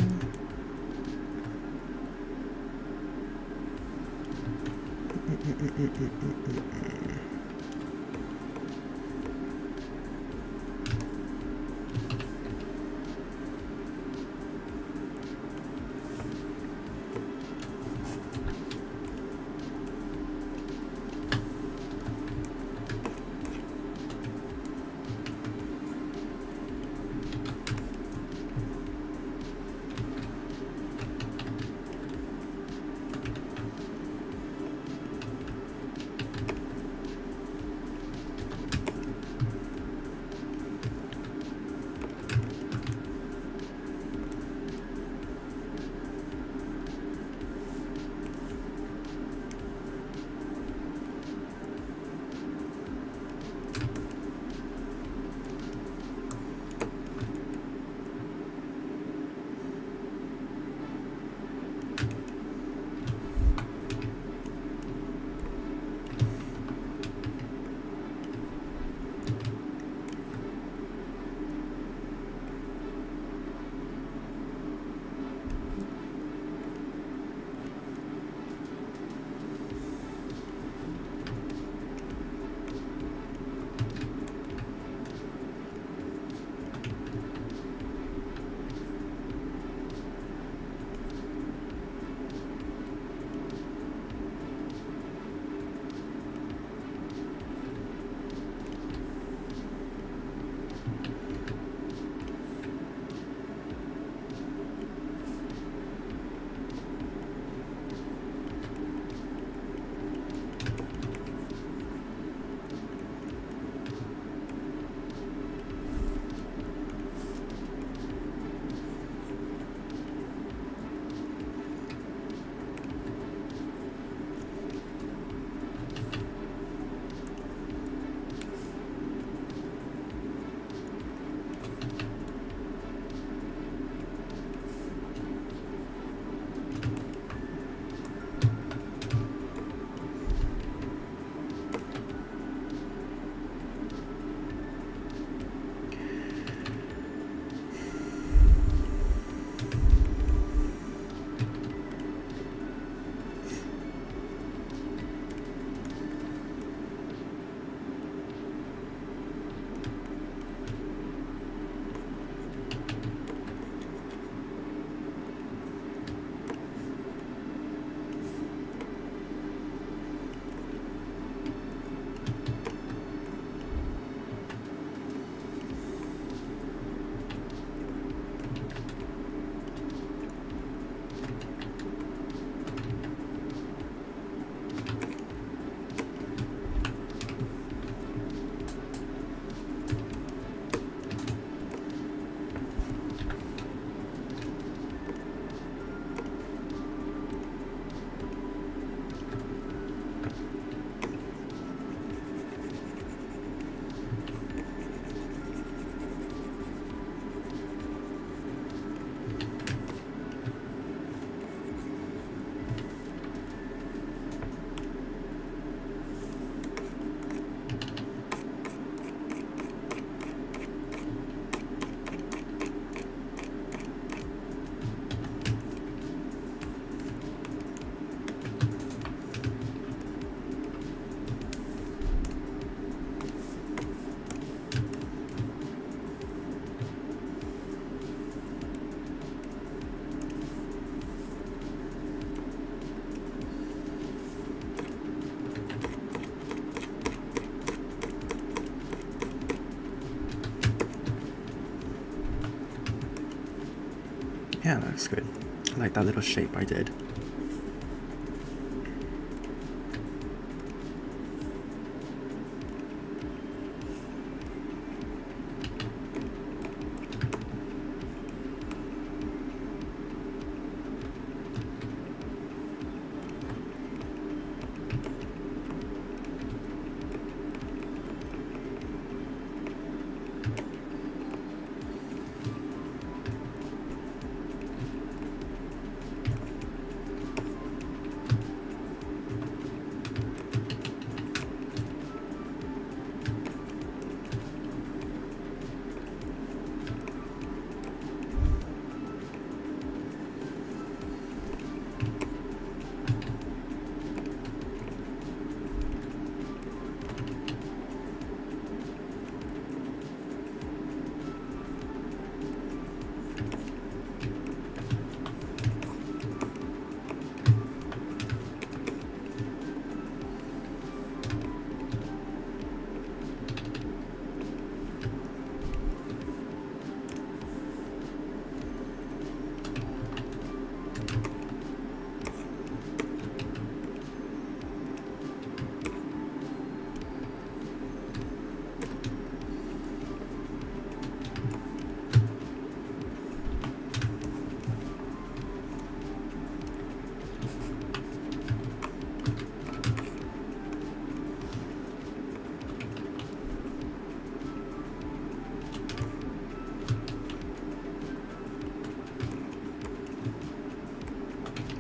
Yeah, that looks good. I like that little shape I did.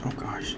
Oh gosh.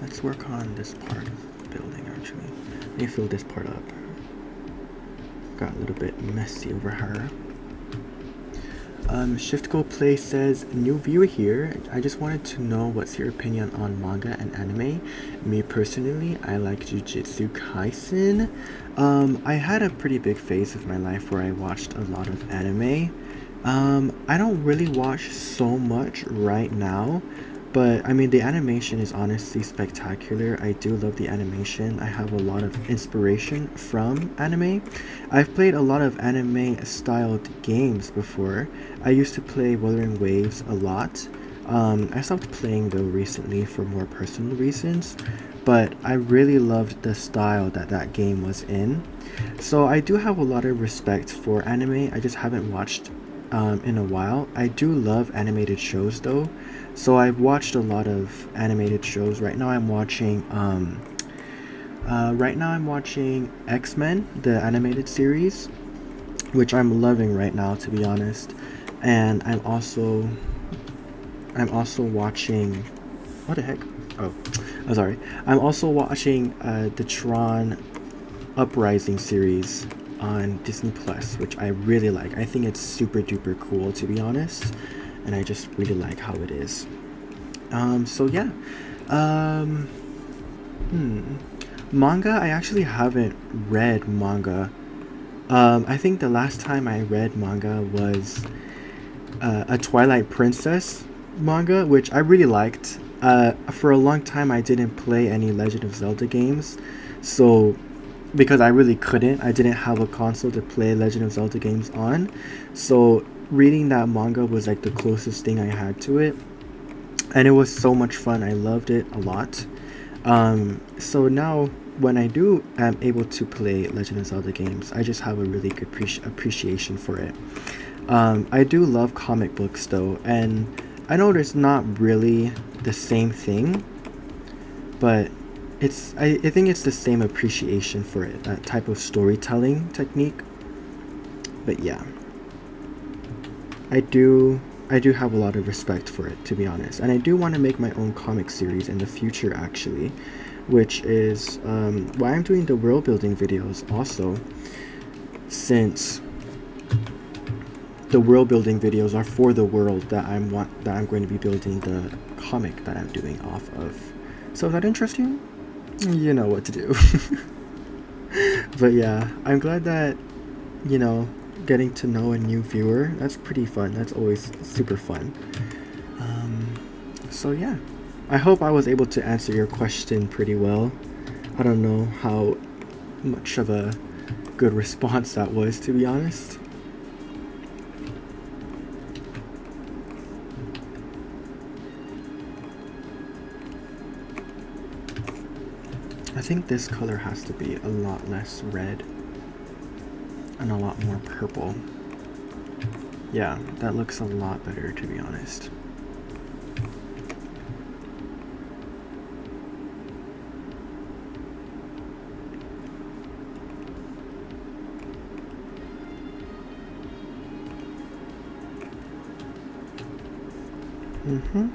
Let's work on this part of the building actually. Let me fill this part up. Got a little bit messy over here. Shift Go Play says, new viewer here. I just wanted to know what's your opinion on manga and anime. Me personally, I like Jujutsu Kaisen. I had a pretty big phase of my life where I watched a lot of anime. I don't really watch so much right now, but I mean, the animation is honestly spectacular. I do love the animation. I have a lot of inspiration from anime. I've played a lot of anime styled games before. I used to play Wuthering Waves a lot. I stopped playing though recently for more personal reasons, but I really loved the style that that game was in. So I do have a lot of respect for anime. I just haven't watched in a while. I do love animated shows though, so I've watched a lot of animated shows. Right now I'm watching X-Men, the animated series, which I'm loving right now, to be honest. And I'm also watching, what the heck? Oh, I'm sorry. I'm also watching the Tron Uprising series on Disney Plus, which I really like. I think it's super duper cool, to be honest, and I just really like how it is. So yeah. Um, Manga, I actually haven't read manga. I think the last time I read manga was a Twilight Princess manga, which I really liked. For a long time, I didn't play any Legend of Zelda games, so because I really couldn't, I didn't have a console to play Legend of Zelda games on. So reading that manga was like the closest thing I had to it, and it was so much fun. I loved it a lot. So now when I do am able to play Legend of Zelda games, I just have a really good appreciation for it. I do love comic books though, and I know there's not really the same thing, but I think it's the same appreciation for it, that type of storytelling technique. But yeah, I do have a lot of respect for it, to be honest, and I do want to make my own comic series in the future actually, which is why I'm doing the world building videos also, since the world building videos are for the world that I'm going to be building the comic that I'm doing off of. So if that interests you, you know what to do. But yeah, I'm glad that, you know, getting to know a new viewer, that's pretty fun. That's always super fun. So yeah, I hope I was able to answer your question pretty well. I don't know how much of a good response that was, to be honest. I think this color has to be a lot less red and a lot more purple. Yeah, that looks a lot better, to be honest. Mm-hmm.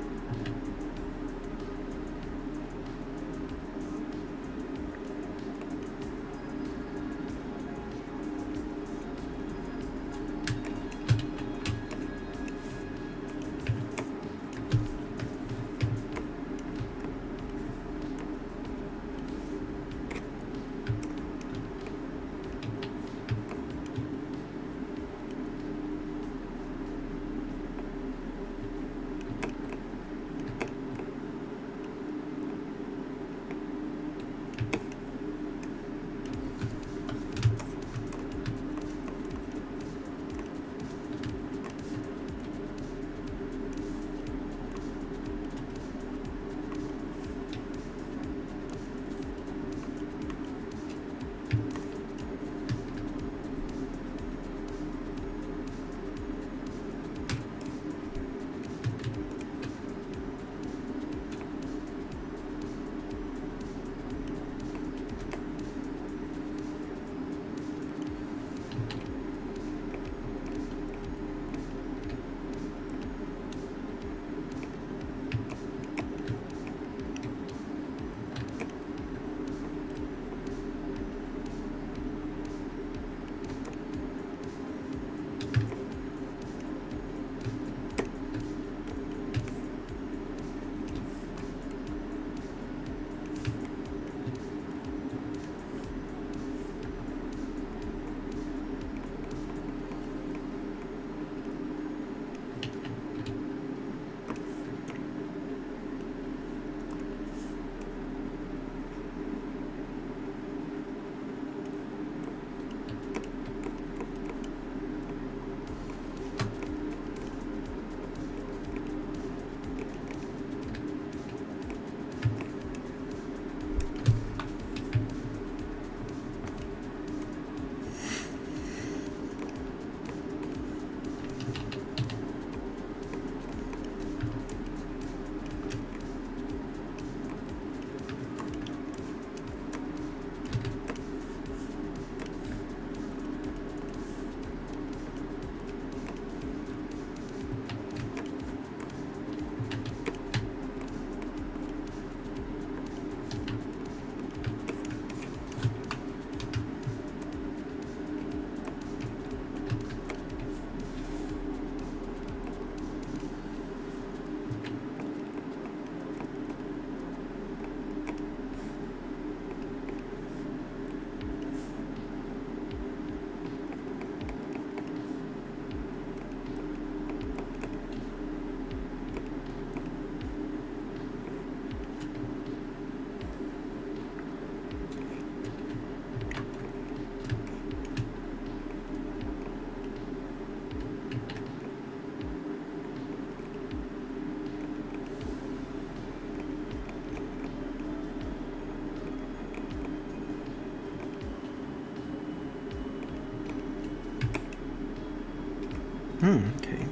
Okay.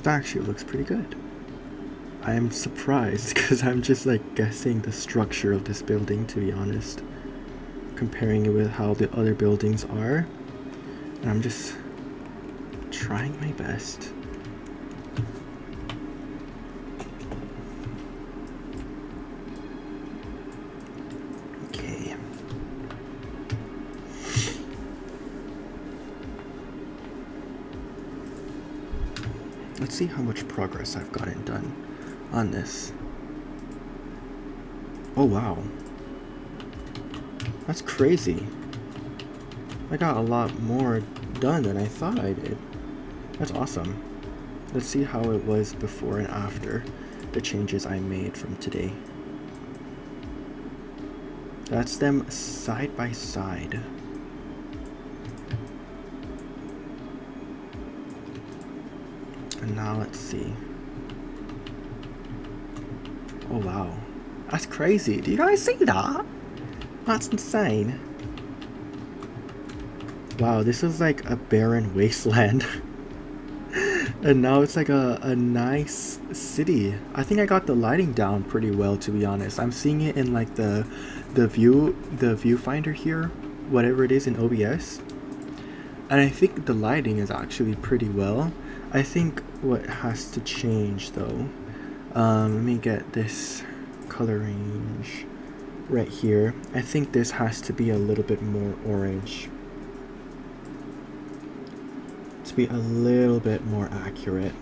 That actually looks pretty good. I am surprised because I'm just like guessing the structure of this building, to be honest, comparing it with how the other buildings are, and I'm just trying my best. Okay. Let's see how much progress I've gotten done on this. Oh wow. That's crazy. I got a lot more done than I thought I did. That's awesome. Let's see how it was before and after the changes I made from today. That's them side by side. And now let's see. Oh wow. That's crazy. Do you guys see that? That's insane. Wow, this is like a barren wasteland. And now it's like a nice city. I think I got the lighting down pretty well, to be honest. I'm seeing it in like the viewfinder here, whatever it is in OBS. And I think the lighting is actually pretty well. I think what has to change though, let me get this color range right here. I think this has to be a little bit more orange to be a little bit more accurate.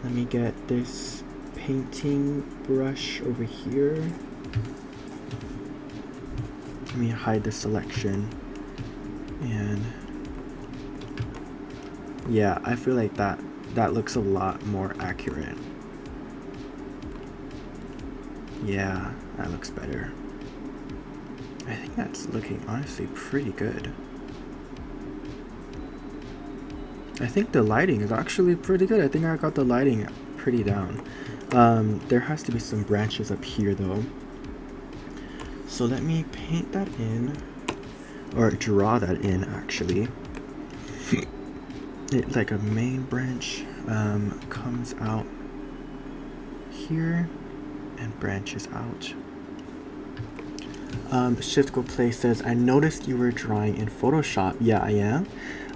Let me get this painting brush over here. Let me hide the selection. And yeah, I feel like that looks a lot more accurate. Yeah, that looks better. I think that's looking honestly pretty good. I think the lighting is actually pretty good. I think I got the lighting pretty down. There has to be some branches up here though. So let me paint that in, or draw that in actually. It like a main branch comes out here and branches out. Shift Go Play says, I noticed you were drawing in Photoshop. Yeah, I am.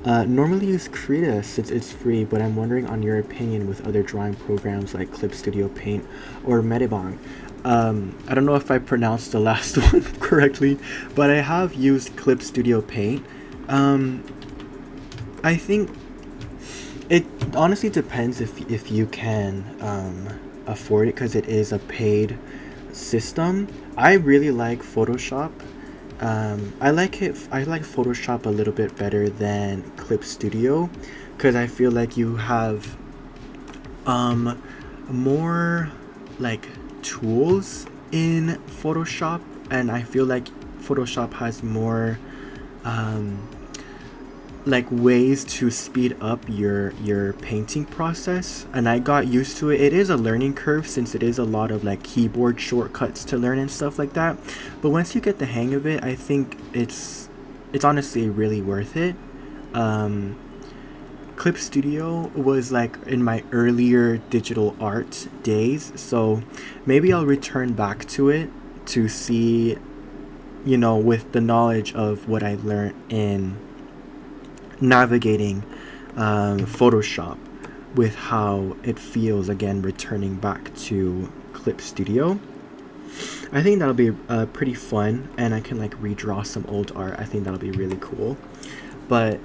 Normally use Krita since it's free, but I'm wondering on your opinion with other drawing programs like Clip Studio Paint or Medibang. I don't know if I pronounced the last one correctly, but I have used Clip Studio Paint. I think it honestly depends if you can afford it, because it is a paid system. I really like Photoshop. I like Photoshop a little bit better than Clip Studio, because I feel like you have more like tools in Photoshop, and I feel like Photoshop has more like ways to speed up your painting process, and I got used to it. It is a learning curve since it is a lot of like keyboard shortcuts to learn and stuff like that, but once you get the hang of it, I think it's honestly really worth it. Clip Studio was like in my earlier digital art days, so maybe I'll return back to it to see, you know, with the knowledge of what I learned in navigating Photoshop, with how it feels again returning back to Clip Studio. I think that'll be pretty fun, and I can like redraw some old art. I think that'll be really cool. But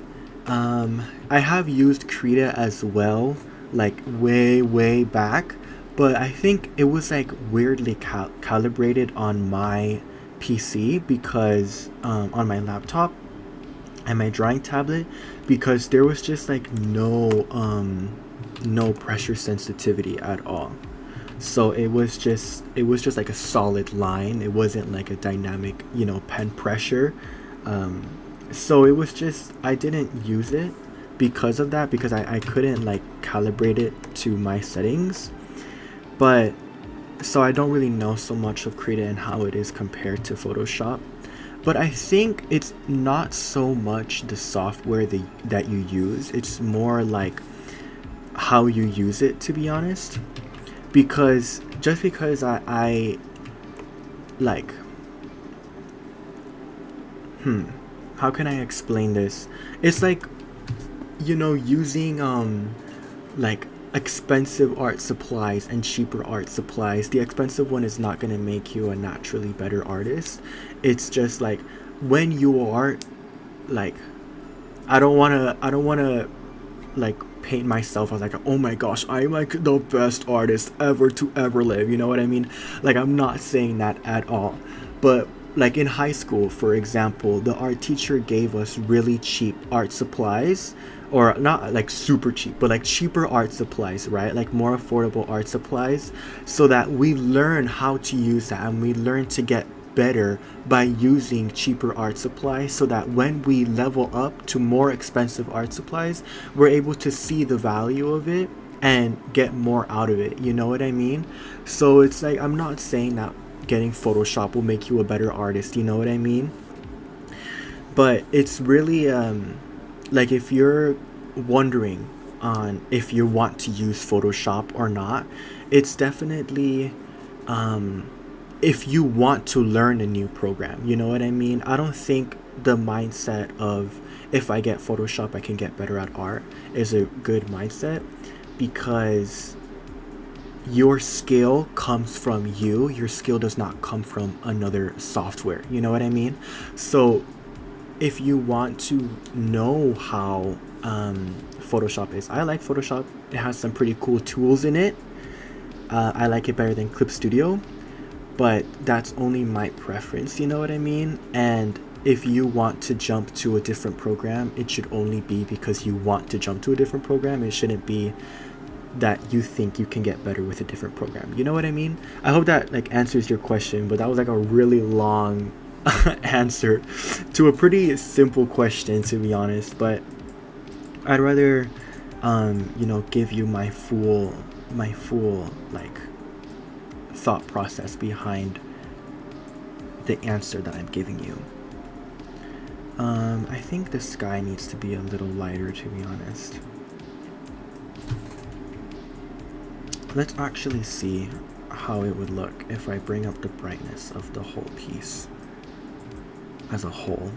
I have used Krita as well, like way back, but I think it was like weirdly calibrated on my PC, because on my laptop and my drawing tablet, because there was just like no pressure sensitivity at all. So it was just like a solid line. It wasn't like a dynamic, you know, pen pressure. So it was just, I didn't use it because of that, because I couldn't like calibrate it to my settings. But so I don't really know so much of Krita and how it is compared to Photoshop. But I think it's not so much the software that you use, it's more like how you use it, to be honest. Because just because I like, how can I explain this? It's like, using like expensive art supplies and cheaper art supplies. The expensive one is not going to make you a naturally better artist. It's just like, when you are like, I don't want to like paint myself as like, oh my gosh, I'm like the best artist ever to ever live, you know what I mean? Like, I'm not saying that at all. But like in high school, for example, the art teacher gave us really cheap art supplies, or not like super cheap, but like cheaper art supplies, right? Like more affordable art supplies, so that we learn how to use that, and we learn to get better by using cheaper art supplies, so that when we level up to more expensive art supplies, we're able to see the value of it and get more out of it, you know what I mean? So it's like, I'm not saying that getting Photoshop will make you a better artist, you know what I mean? But it's really like, if you're wondering on if you want to use Photoshop or not, it's definitely if you want to learn a new program, you know what I mean? I don't think the mindset of, if I get Photoshop I can get better at art, is a good mindset, because your skill comes from you. Your skill does not come from another software, you know what I mean? So if you want to know how Photoshop is, I like Photoshop. It has some pretty cool tools in it. I like it better than Clip Studio, but that's only my preference, you know what I mean? And if you want to jump to a different program, it should only be because you want to jump to a different program. It shouldn't be that you think you can get better with a different program, you know what I mean? I hope that like answers your question, but that was like a really long answer to a pretty simple question, to be honest. But I'd rather give you my full like thought process behind the answer that I'm giving you. I think the sky needs to be a little lighter, to be honest. Let's actually see how it would look if I bring up the brightness of the whole piece as a whole.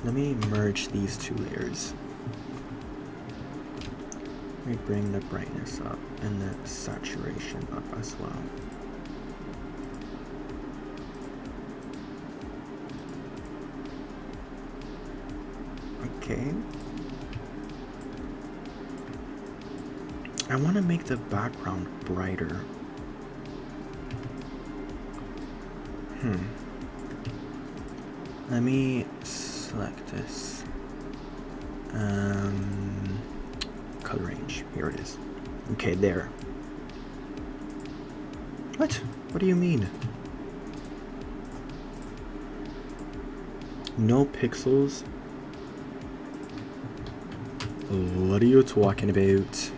Let me merge these two layers. Let me bring the brightness up and the saturation up as well. Okay. I want to make the background brighter. Let me select this. Color range. Here it is. Okay, there. What? What do you mean? No pixels? What are you talking about?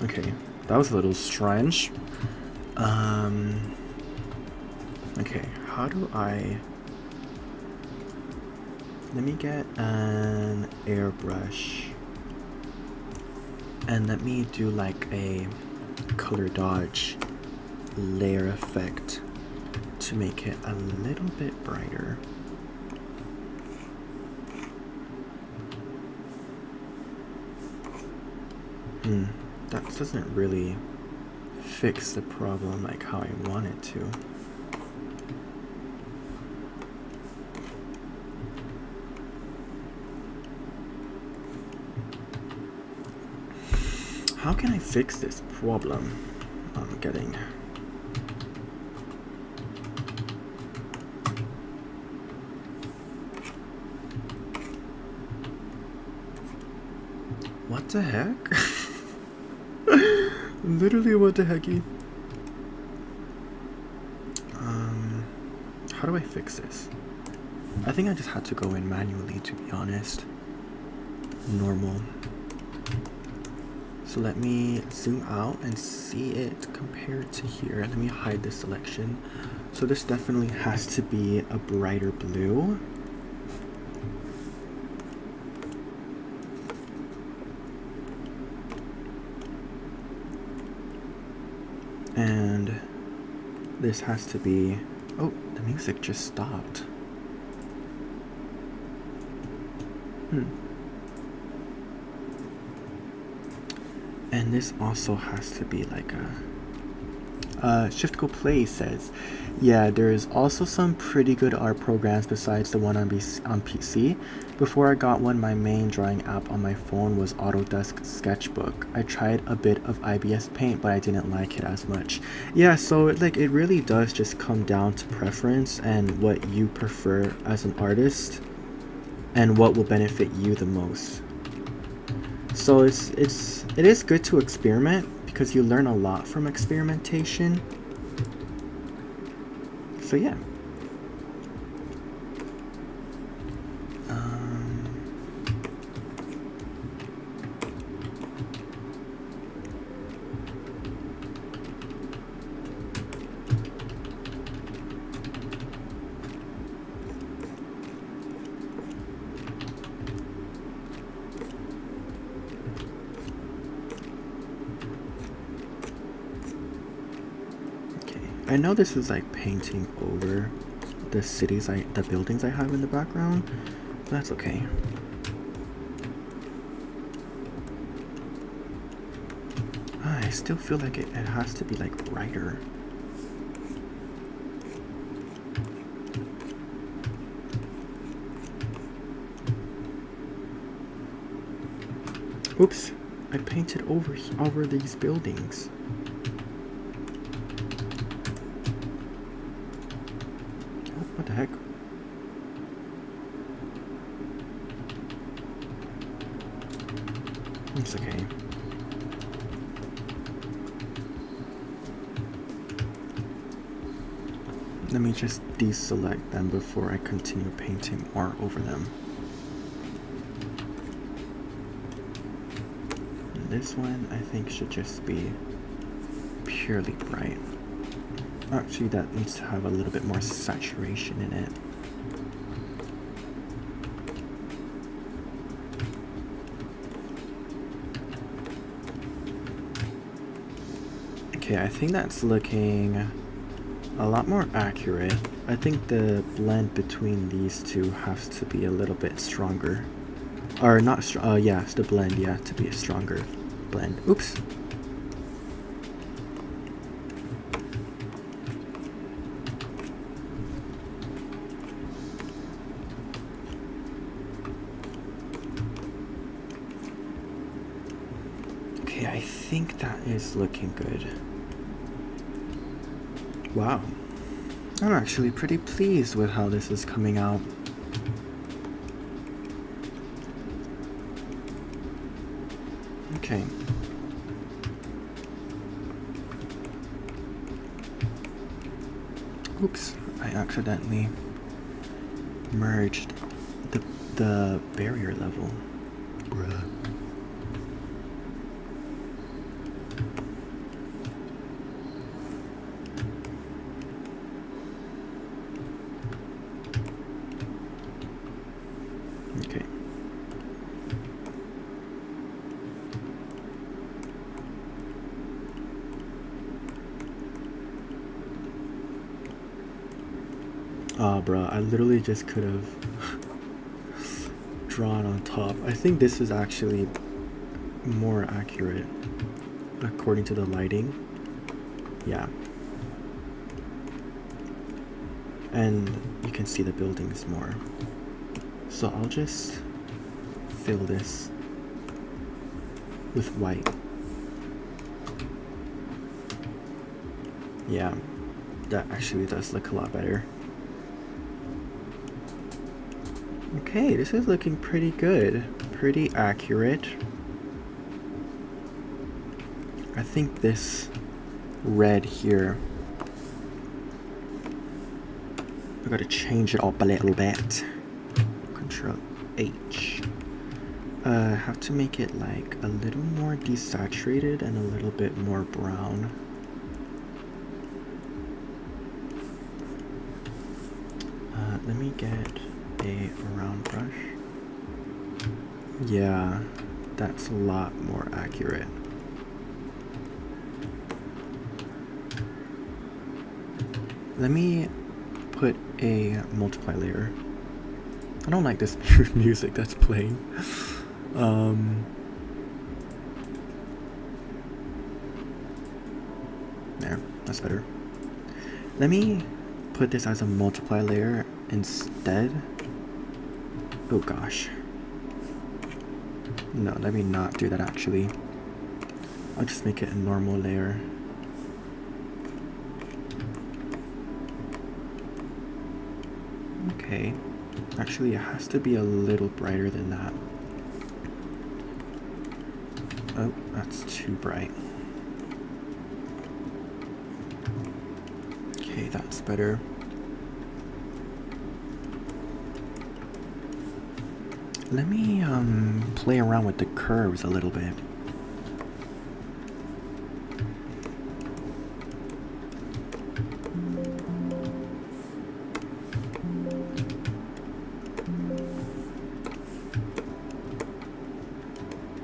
Okay, that was a little strange. Okay, how do I... Let me get an airbrush. And let me do like a color dodge layer effect to make it a little bit brighter. That doesn't really fix the problem like how I want it to. How can I fix this problem I'm getting? What the heck? Literally, what the hecky? How do I fix this? I think I just had to go in manually, to be honest. Normal. So let me zoom out and see it compared to here. Let me hide this selection. So this definitely has to be a brighter blue. And this has to be, oh, the music just stopped. And this also has to be like a Shift Go Play says, yeah, there is also some pretty good art programs besides the one on PC. Before I got one, my main drawing app on my phone was Autodesk Sketchbook. I tried a bit of IBS Paint, but I didn't like it as much. Yeah, so like it really does just come down to preference and what you prefer as an artist and what will benefit you the most. So it is good to experiment because you learn a lot from experimentation. So yeah. I know this is like painting over the buildings I have in the background, but that's okay. I still feel like it has to be like brighter. Oops, I painted over these buildings. What the heck? It's okay. Let me just deselect them before I continue painting more over them. And this one I think should just be purely bright. Actually, that needs to have a little bit more saturation in it. Okay, I think that's looking a lot more accurate. I think the blend between these two has to be a little bit stronger. Or not strong, yeah, it's the blend, yeah, to be a stronger blend. Oops. Okay, I think that is looking good. Wow. I'm actually pretty pleased with how this is coming out. Okay. Oops, I accidentally merged the barrier level. Bruh. Okay. Ah, bruh, I literally just could have drawn on top. I think this is actually more accurate according to the lighting. Yeah. And you can see the buildings more. So I'll just fill this with white. Yeah, that actually does look a lot better. Okay, this is looking pretty good, pretty accurate. I think this red here, I gotta change it up a little bit. Control H. have to make it like a little more desaturated and a little bit more brown. Let me get a round brush. Yeah, that's a lot more accurate. Let me put a multiply layer. I don't like this music that's playing. There, that's better. Let me put this as a multiply layer instead. Oh gosh. No, let me not do that actually. I'll just make it a normal layer. Okay. Actually, it has to be a little brighter than that. Oh, that's too bright. Okay, that's better. Let me play around with the curves a little bit.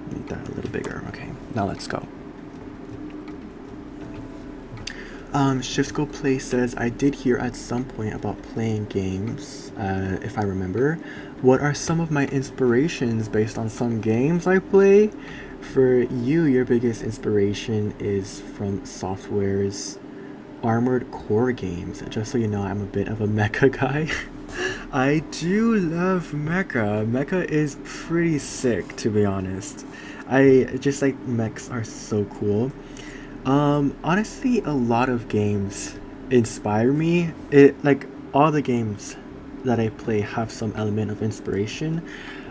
Make that a little bigger. Okay, now let's go. Shiftgo Play says, I did hear at some point about playing games, if I remember. What are some of my inspirations based on some games I play? For you, your biggest inspiration is from Software's Armored Core games. Just so you know, I'm a bit of a mecha guy. I do love mecha. Mecha is pretty sick, to be honest. I just like mechs are so cool. Honestly, a lot of games inspire me. Like all the games that I play have some element of inspiration.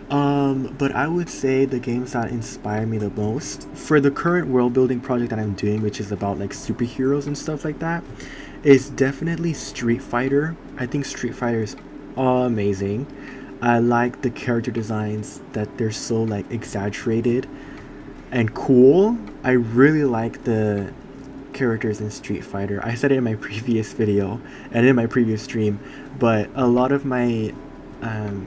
But I would say the games that inspire me the most for the current world building project that I'm doing, which is about like superheroes and stuff like that, is definitely Street Fighter. I think Street Fighter is amazing. I like the character designs that they're so like exaggerated and cool. I really like the characters in Street Fighter. I said it in my previous video and in my previous stream, but a lot of my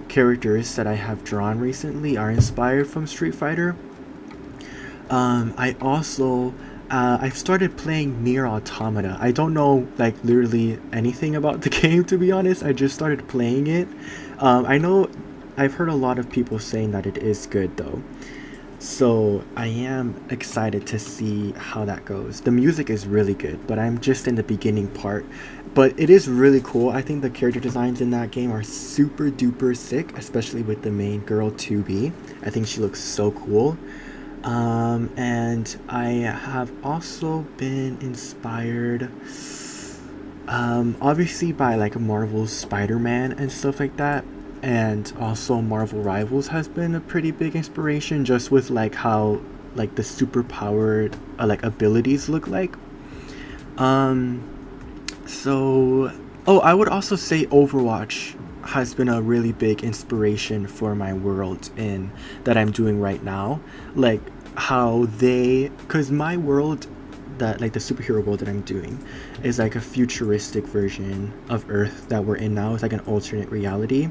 characters that I have drawn recently are inspired from Street Fighter. I also I've started playing Nier Automata. I don't know like literally anything about the game, to be honest. I just started playing it. I know I've heard a lot of people saying that it is good though. So I am excited to see how that goes. The music is really good, but I'm just in the beginning part. But it is really cool. I think the character designs in that game are super duper sick, especially with the main girl 2B. I think she looks so cool. And I have also been inspired obviously by like Marvel's Spider-Man and stuff like that. And also Marvel Rivals has been a pretty big inspiration, just with like how like the super powered like abilities look like. So I would also say Overwatch has been a really big inspiration for my world in that I'm doing right now. Like how because my world, that like the superhero world that I'm doing, is like a futuristic version of Earth that we're in now. It's like an alternate reality.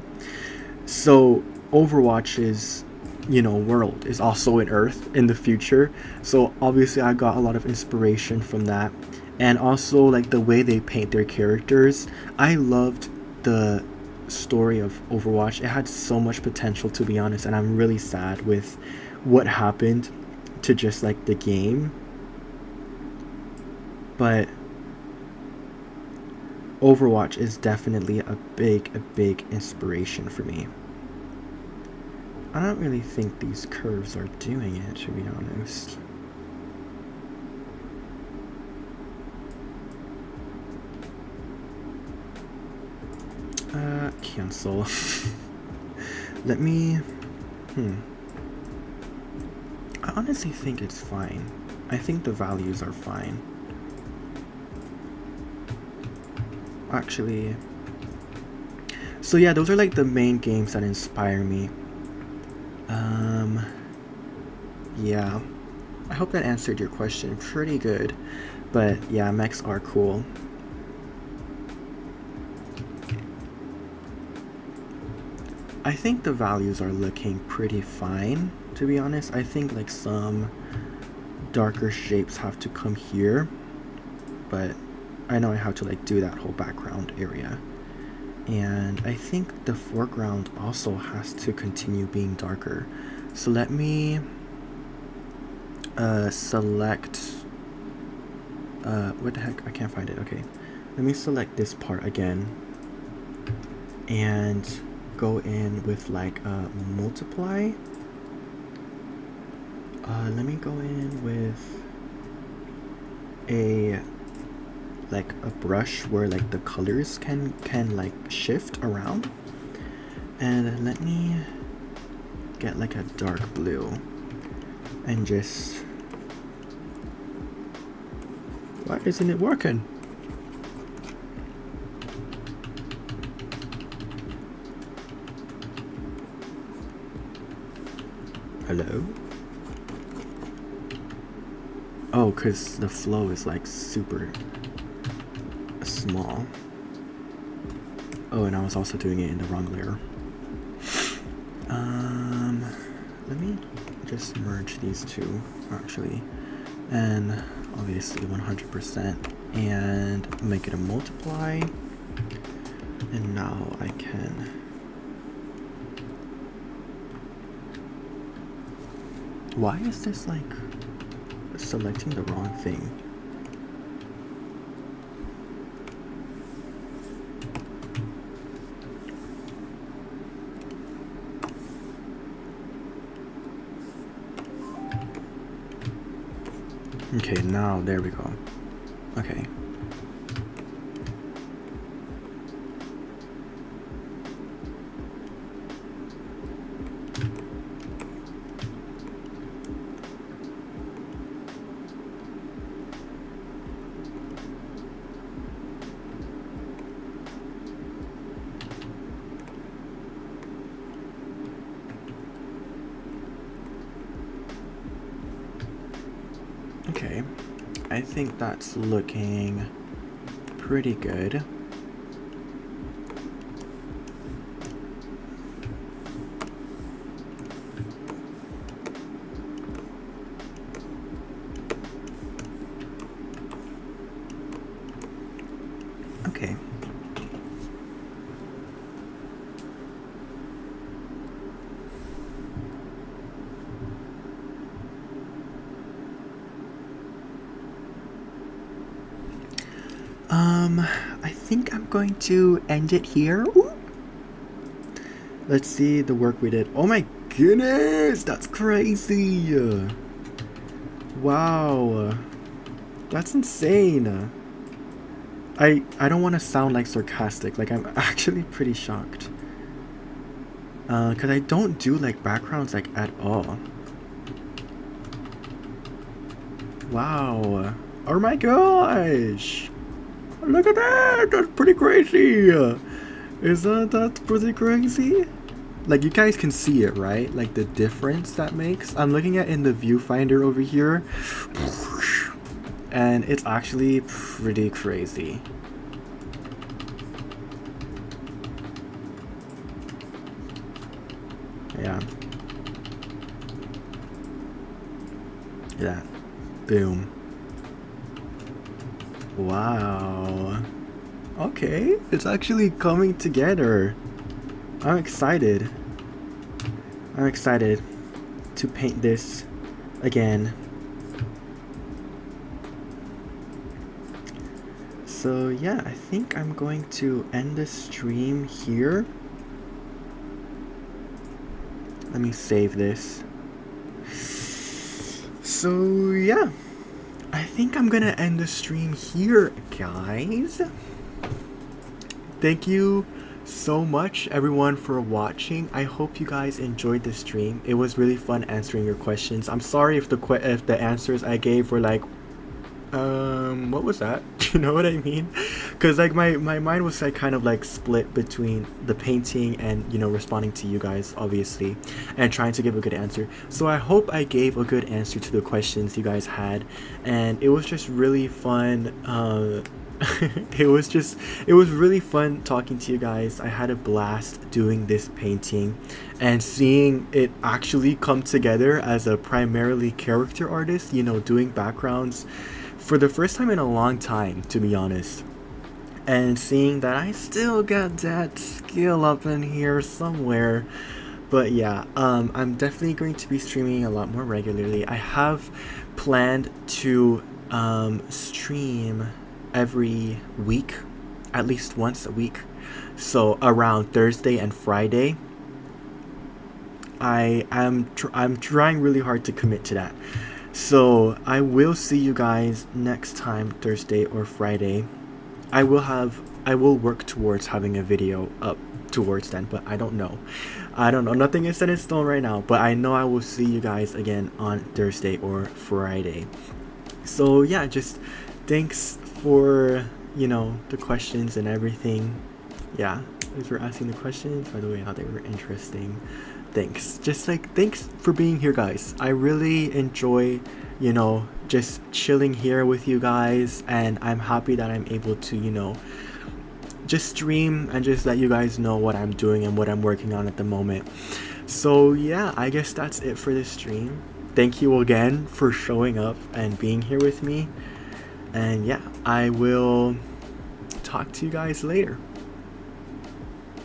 So Overwatch's world is also in Earth in the future. So obviously I got a lot of inspiration from that. And also like the way they paint their characters. I loved the story of Overwatch. It had so much potential, to be honest, and I'm really sad with what happened to just like the game. But Overwatch is definitely a big inspiration for me. I don't really think these curves are doing it, to be honest. Cancel. Let me I honestly think it's fine. I think the values are fine. Actually, so yeah, those are like the main games that inspire me. Yeah, I hope that answered your question pretty good. But yeah, mechs are cool. I think the values are looking pretty fine, to be honest. I think like some darker shapes have to come here, but I know I have to like do that whole background area. And I think the foreground also has to continue being darker. So let me select, what the heck, I can't find it. Okay, let me select this part again and go in with like multiply. Let me go in with a brush where like the colors can like shift around, and let me get like a dark blue and just, why isn't it working? Hello? Oh, because the flow is like super small. Oh, and I was also doing it in the wrong layer. Let me just merge these two actually, and obviously 100%, and make it a multiply. And now I can why is this like selecting the wrong thing? Okay, now there we go. Okay. Okay, I think that's looking pretty good. Okay. I think I'm going to end it here. Ooh. Let's see the work we did. Oh my goodness, that's crazy. Wow. That's insane. I don't want to sound like sarcastic, like I'm actually pretty shocked. Cause I don't do like backgrounds like at all. Wow. Oh my gosh. Look at that! That's pretty crazy! Isn't that pretty crazy? Like, you guys can see it, right? Like, the difference that makes. I'm looking at in the viewfinder over here. And it's actually pretty crazy. Yeah. Yeah. Boom. Wow. Okay, it's actually coming together. I'm excited. I'm excited to paint this again. So yeah, I think I'm going to end the stream here. Let me save this. So yeah, I think I'm gonna end the stream here, guys. Thank you so much everyone for watching. I hope you guys enjoyed the stream. It was really fun answering your questions. I'm sorry if the answers I gave were like What was that? You know what I mean? Because like my mind was like kind of like split between the painting and responding to you guys, obviously, and trying to give a good answer. So I hope I gave a good answer to the questions you guys had, and it was just really fun. It was really fun talking to you guys. I had a blast doing this painting and seeing it actually come together as a primarily character artist, doing backgrounds for the first time in a long time, to be honest. And seeing that I still got that skill up in here somewhere. But yeah, I'm definitely going to be streaming a lot more regularly. I have planned to stream every week, at least once a week. So around Thursday and Friday. I'm trying really hard to commit to that. So I will see you guys next time, Thursday or Friday. I will work towards having a video up towards then, but I don't know. I don't know. Nothing is set in stone right now, but I know I will see you guys again on Thursday or Friday. So yeah, just thanks for the questions and everything. Yeah, thanks for asking the questions. By the way, I thought they were interesting. Thanks. Just like thanks for being here, guys. I really enjoy, just chilling here with you guys, and I'm happy that I'm able to, just stream and just let you guys know what I'm doing and what I'm working on at the moment. So yeah, I guess that's it for this stream. Thank you again for showing up and being here with me. And yeah, I will talk to you guys later.